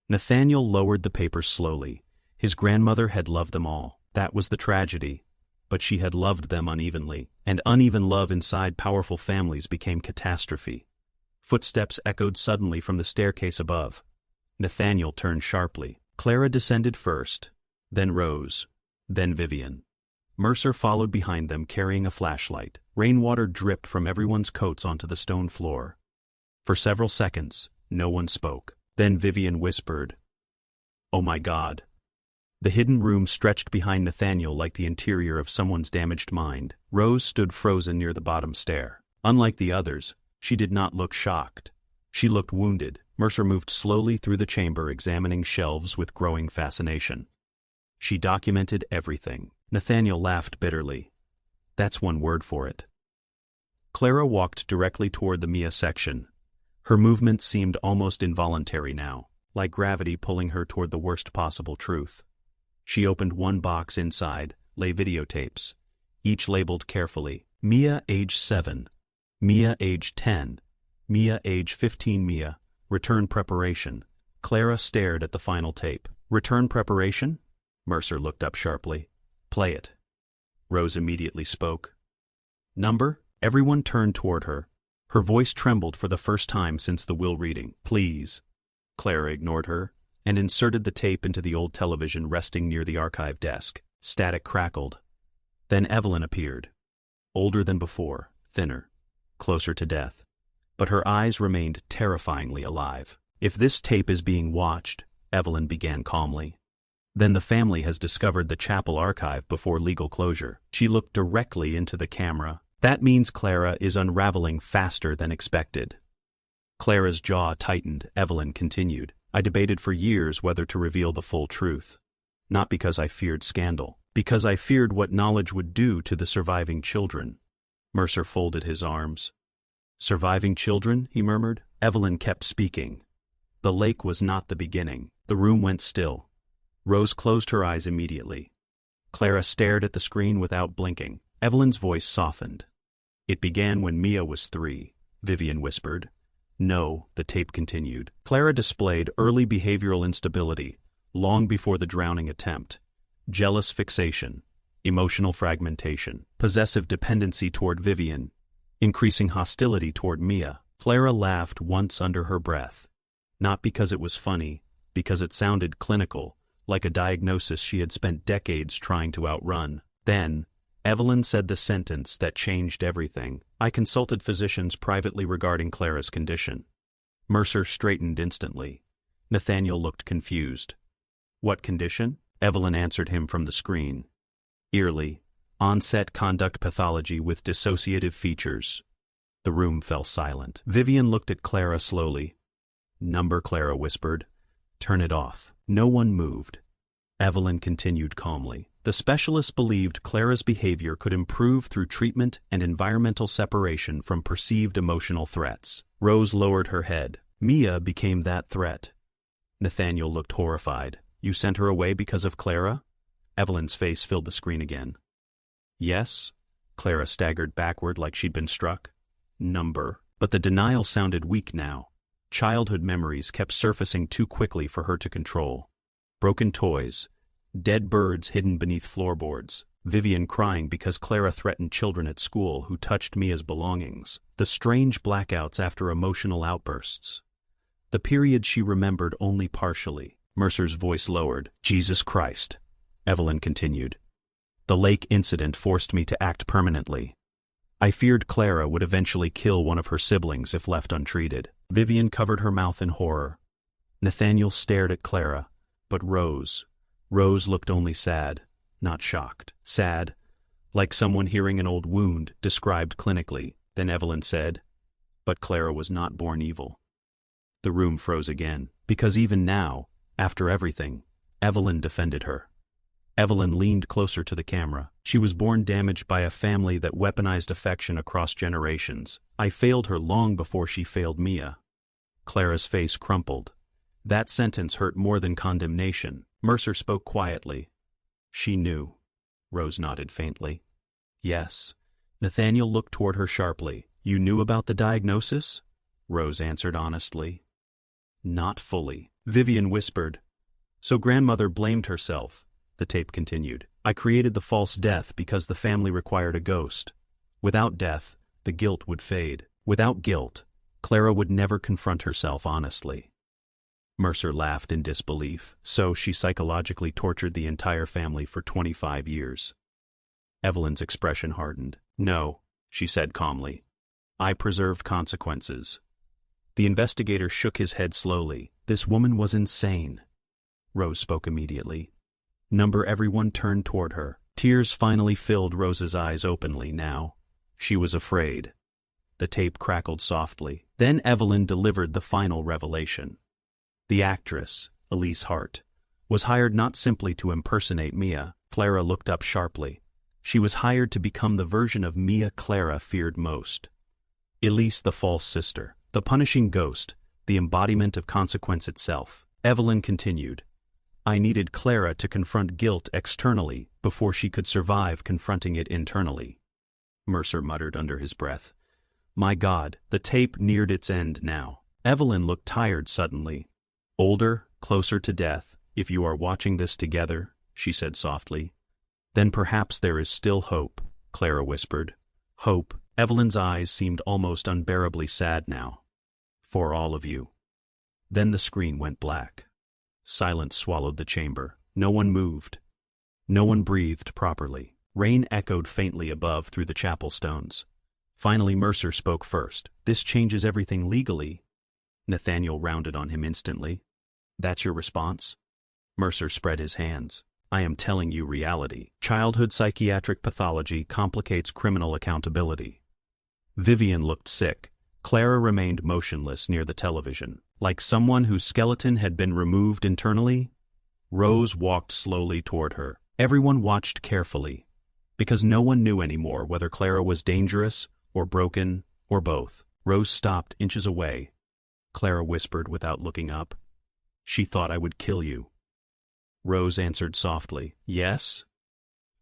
Nathaniel lowered the papers slowly. His grandmother had loved them all. That was the tragedy. But she had loved them unevenly, and uneven love inside powerful families became catastrophe. Footsteps echoed suddenly from the staircase above. Nathaniel turned sharply. Clara descended first, then Rose, then Vivian. Mercer followed behind them carrying a flashlight. Rainwater dripped from everyone's coats onto the stone floor. For several seconds, no one spoke. Then Vivian whispered, "Oh my God." The hidden room stretched behind Nathaniel like the interior of someone's damaged mind. Rose stood frozen near the bottom stair. Unlike the others, she did not look shocked. She looked wounded. Mercer moved slowly through the chamber, examining shelves with growing fascination. She documented everything. Nathaniel laughed bitterly. That's one word for it. Clara walked directly toward the Mia section. Her movements seemed almost involuntary now, like gravity pulling her toward the worst possible truth. She opened one box. Inside lay videotapes, each labeled carefully. Mia age 7, Mia age 10, Mia age 15. Mia, return preparation. Clara stared at the final tape. Return preparation? Mercer looked up sharply. Play it. Rose immediately spoke. Number? Everyone turned toward her. Her voice trembled for the first time since the will reading. Please. Clara ignored her and inserted the tape into the old television resting near the archive desk. Static crackled. Then Evelyn appeared. Older than before, thinner, closer to death. But her eyes remained terrifyingly alive. If this tape is being watched, Evelyn began calmly, then the family has discovered the chapel archive before legal closure. She looked directly into the camera. That means Clara is unraveling faster than expected. Clara's jaw tightened. Evelyn continued. I debated for years whether to reveal the full truth. Not because I feared scandal, because I feared what knowledge would do to the surviving children. Mercer folded his arms. Surviving children, he murmured. Evelyn kept speaking. The lake was not the beginning. The room went still. Rose closed her eyes immediately. Clara stared at the screen without blinking. Evelyn's voice softened. It began when Mia was 3, Vivian whispered. No, the tape continued. Clara displayed early behavioral instability, long before the drowning attempt. Jealous fixation, emotional fragmentation, possessive dependency toward Vivian, increasing hostility toward Mia. Clara laughed once under her breath. Not because it was funny, because it sounded clinical, like a diagnosis she had spent decades trying to outrun. Then, Evelyn said the sentence that changed everything. I consulted physicians privately regarding Clara's condition. Mercer straightened instantly. Nathaniel looked confused. What condition? Evelyn answered him from the screen. Early, onset conduct pathology with dissociative features. The room fell silent. Vivian looked at Clara slowly. Number, Clara whispered. Turn it off. No one moved. Evelyn continued calmly. The specialists believed Clara's behavior could improve through treatment and environmental separation from perceived emotional threats. Rose lowered her head. Mia became that threat. Nathaniel looked horrified. You sent her away because of Clara? Evelyn's face filled the screen again. Yes. Clara staggered backward like she'd been struck. Number. But the denial sounded weak now. Childhood memories kept surfacing too quickly for her to control. Broken toys, dead birds hidden beneath floorboards, Vivian crying because Clara threatened children at school who touched Mia's belongings, the strange blackouts after emotional outbursts. The period she remembered only partially. Mercer's voice lowered. Jesus Christ, Evelyn continued. The lake incident forced me to act permanently. I feared Clara would eventually kill one of her siblings if left untreated. Vivian covered her mouth in horror. Nathaniel stared at Clara, but Rose looked only sad, not shocked. Sad, like someone hearing an old wound described clinically. Then Evelyn said, "But Clara was not born evil." The room froze again, because even now, after everything, Evelyn defended her. Evelyn leaned closer to the camera. She was born damaged by a family that weaponized affection across generations. I failed her long before she failed Mia. Clara's face crumpled. That sentence hurt more than condemnation. Mercer spoke quietly. "She knew." Rose nodded faintly. "Yes." Nathaniel looked toward her sharply. "You knew about the diagnosis?" Rose answered honestly. "Not fully." Vivian whispered. "So grandmother blamed herself," the tape continued. "I created the false death because the family required a ghost. Without death, the guilt would fade. Without guilt, Clara would never confront herself honestly." Mercer laughed in disbelief. "So she psychologically tortured the entire family for 25 years. Evelyn's expression hardened. "No," she said calmly. "I preserved consequences." The investigator shook his head slowly. This woman was insane. Rose spoke immediately. Everyone turned toward her. Tears finally filled Rose's eyes openly now. She was afraid. The tape crackled softly. Then Evelyn delivered the final revelation. The actress, Elise Hart, was hired not simply to impersonate Mia. Clara looked up sharply. She was hired to become the version of Mia Clara feared most. Elise, the false sister, the punishing ghost, the embodiment of consequence itself. Evelyn continued. "I needed Clara to confront guilt externally before she could survive confronting it internally." Mercer muttered under his breath. My God, the tape neared its end now. Evelyn looked tired suddenly. "Older, closer to death, if you are watching this together," she said softly. "Then perhaps there is still hope," Clara whispered. "Hope." Evelyn's eyes seemed almost unbearably sad now. "For all of you." Then the screen went black. Silence swallowed the chamber. No one moved. No one breathed properly. Rain echoed faintly above through the chapel stones. Finally Mercer spoke first. "This changes everything legally." Nathaniel rounded on him instantly. "That's your response?" Mercer spread his hands. "I am telling you reality. Childhood psychiatric pathology complicates criminal accountability." Vivian looked sick. Clara remained motionless near the television, like someone whose skeleton had been removed internally. Rose walked slowly toward her. Everyone watched carefully, because no one knew anymore whether Clara was dangerous or broken or both. Rose stopped inches away. Clara whispered without looking up. "She thought I would kill you." Rose answered softly, "Yes?"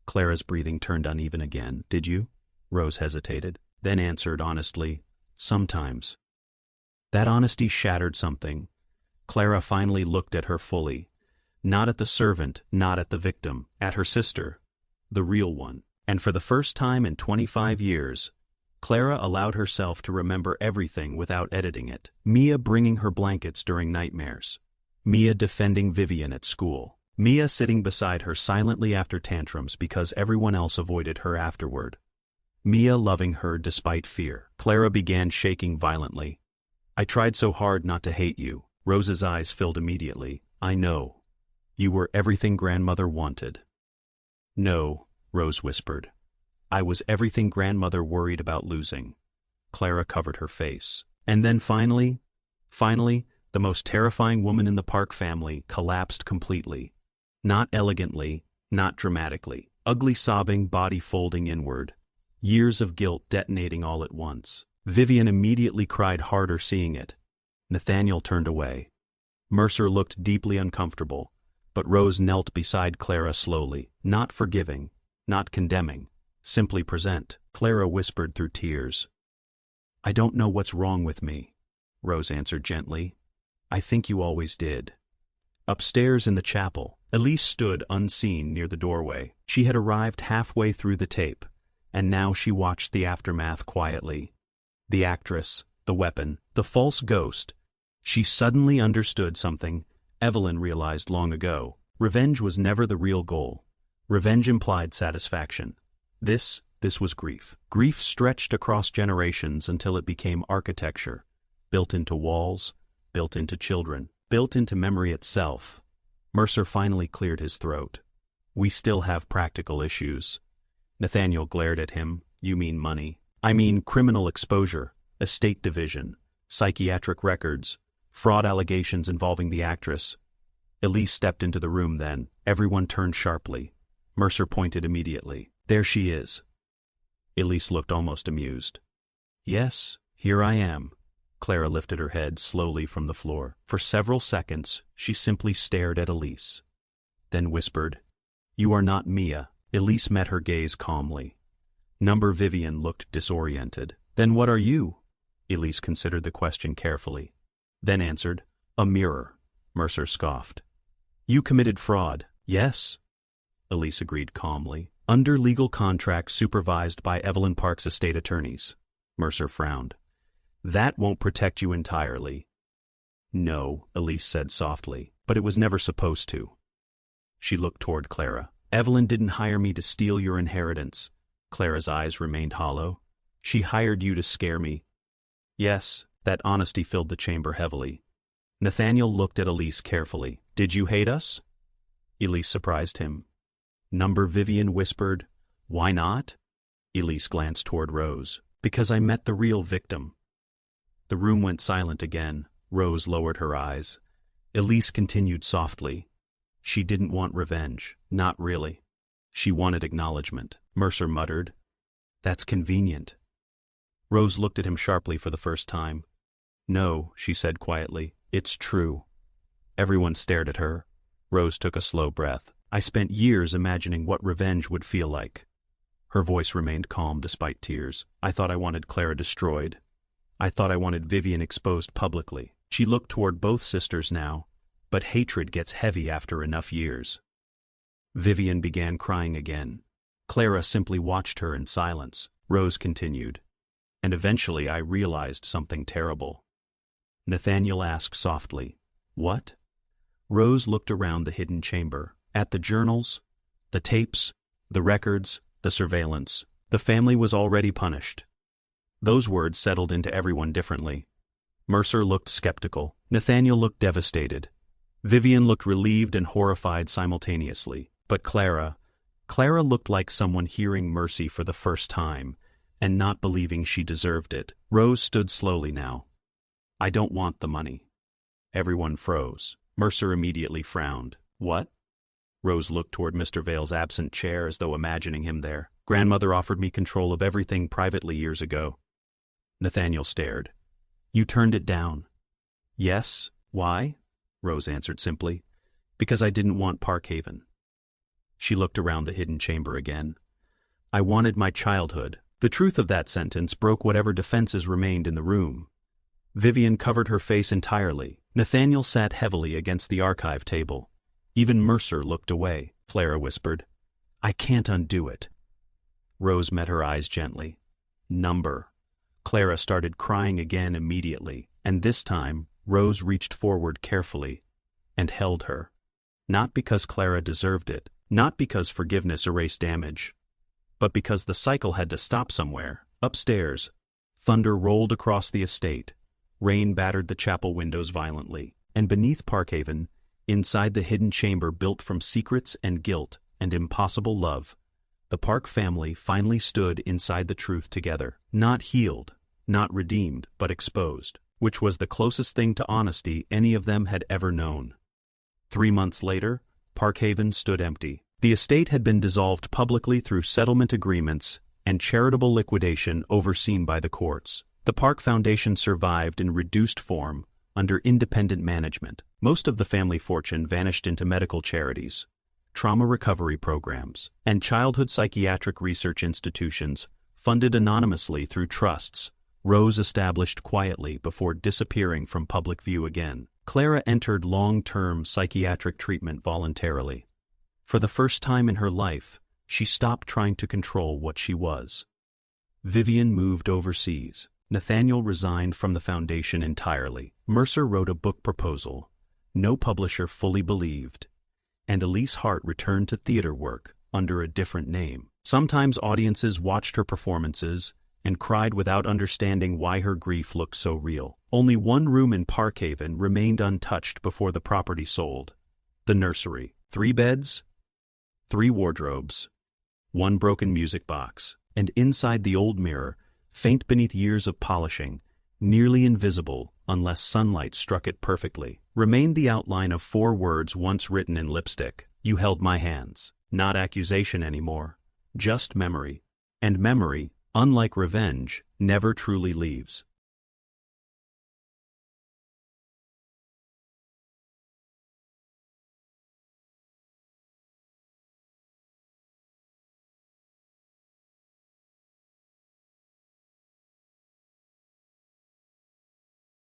Clara's breathing turned uneven again. "Did you?" Rose hesitated, then answered honestly, "Sometimes." That honesty shattered something. Clara finally looked at her fully. Not at the servant, not at the victim, at her sister, the real one. And for the first time in 25 years, Clara allowed herself to remember everything without editing it. Mia bringing her blankets during nightmares. Mia defending Vivian at school. Mia sitting beside her silently after tantrums because everyone else avoided her afterward. Mia loving her despite fear. Clara began shaking violently. "I tried so hard not to hate you." Rose's eyes filled immediately. "I know. You were everything grandmother wanted." "No," Rose whispered. "I was everything grandmother worried about losing." Clara covered her face. And then finally, the most terrifying woman in the Park family collapsed completely. Not elegantly, not dramatically. Ugly sobbing, body folding inward. Years of guilt detonating all at once. Vivian immediately cried harder seeing it. Nathaniel turned away. Mercer looked deeply uncomfortable, but Rose knelt beside Clara slowly, not forgiving, not condemning, simply present. Clara whispered through tears. "I don't know what's wrong with me," Rose answered gently. "I think you always did." Upstairs in the chapel, Elise stood unseen near the doorway. She had arrived halfway through the tape, and now she watched the aftermath quietly. The actress, the weapon, the false ghost. She suddenly understood something Evelyn realized long ago. Revenge was never the real goal. Revenge implied satisfaction. This This was grief. Grief stretched across generations until it became architecture, built into walls, built into children, built into memory itself. Mercer finally cleared his throat. We still have practical issues. Nathaniel glared at him. You mean money? I mean criminal exposure, estate division, psychiatric records, fraud allegations involving the actress. Elise stepped into the room then. Everyone turned sharply. Mercer pointed immediately. There she is. Elise looked almost amused. Yes, here I am. Clara lifted her head slowly from the floor. For several seconds, she simply stared at Elise. Then whispered, You are not Mia. Elise met her gaze calmly. Number Vivian looked disoriented. Then what are you? Elise considered the question carefully. Then answered, A mirror. Mercer scoffed. You committed fraud. Yes. Elise agreed calmly. Under legal contract supervised by Evelyn Park's estate attorneys. Mercer frowned. That won't protect you entirely. No, Elise said softly, but it was never supposed to. She looked toward Clara. Evelyn didn't hire me to steal your inheritance. Clara's eyes remained hollow. She hired you to scare me. Yes, that honesty filled the chamber heavily. Nathaniel looked at Elise carefully. Did you hate us? Elise surprised him. Number Vivian whispered, Why not? Elise glanced toward Rose. Because I met the real victim. The room went silent again. Rose lowered her eyes. Elise continued softly. She didn't want revenge. Not really. She wanted acknowledgement. Mercer muttered, That's convenient. Rose looked at him sharply for the first time. No, she said quietly. It's true. Everyone stared at her. Rose took a slow breath. I spent years imagining what revenge would feel like. Her voice remained calm despite tears. I thought I wanted Clara destroyed. I thought I wanted Vivian exposed publicly. She looked toward both sisters now, but hatred gets heavy after enough years. Vivian began crying again. Clara simply watched her in silence. Rose continued. And eventually I realized something terrible. Nathaniel asked softly, What? Rose looked around the hidden chamber, at the journals, the tapes, the records, the surveillance. The family was already punished. Those words settled into everyone differently. Mercer looked skeptical. Nathaniel looked devastated. Vivian looked relieved and horrified simultaneously. But Clara looked like someone hearing mercy for the first time and not believing she deserved it. Rose stood slowly now. I don't want the money. Everyone froze. Mercer immediately frowned. What? Rose looked toward Mr. Vale's absent chair as though imagining him there. Grandmother offered me control of everything privately years ago. Nathaniel stared. You turned it down. Yes. Why? Rose answered simply. Because I didn't want Parkhaven. She looked around the hidden chamber again. I wanted my childhood. The truth of that sentence broke whatever defenses remained in the room. Vivian covered her face entirely. Nathaniel sat heavily against the archive table. Even Mercer looked away. Clara whispered, I can't undo it. Rose met her eyes gently. Number. Clara started crying again immediately, and this time Rose reached forward carefully and held her. Not because Clara deserved it, not because forgiveness erased damage, but because the cycle had to stop somewhere. Upstairs, thunder rolled across the estate. Rain battered the chapel windows violently, and beneath Parkhaven, inside the hidden chamber built from secrets and guilt and impossible love, the Park family finally stood inside the truth together. Not healed, not redeemed, but exposed, which was the closest thing to honesty any of them had ever known. 3 months later, Parkhaven stood empty. The estate had been dissolved publicly through settlement agreements and charitable liquidation overseen by the courts. The Park Foundation survived in reduced form under independent management. Most of the family fortune vanished into medical charities, trauma recovery programs, and childhood psychiatric research institutions funded anonymously through trusts. Rose established quietly before disappearing from public view again. Clara entered long-term psychiatric treatment voluntarily. For the first time in her life, she stopped trying to control what she was. Vivian moved overseas. Nathaniel resigned from the foundation entirely. Mercer wrote a book proposal no publisher fully believed, and Elise Hart returned to theater work under a different name. Sometimes audiences watched her performances and cried without understanding why her grief looked so real. Only one room in Parkhaven remained untouched before the property sold. The nursery. 3 beds, 3 wardrobes, 1 broken music box, and inside the old mirror, faint beneath years of polishing, nearly invisible unless sunlight struck it perfectly, remained the outline of 4 words once written in lipstick. You held my hands. Not accusation anymore, just memory. And memory, unlike revenge, never truly leaves.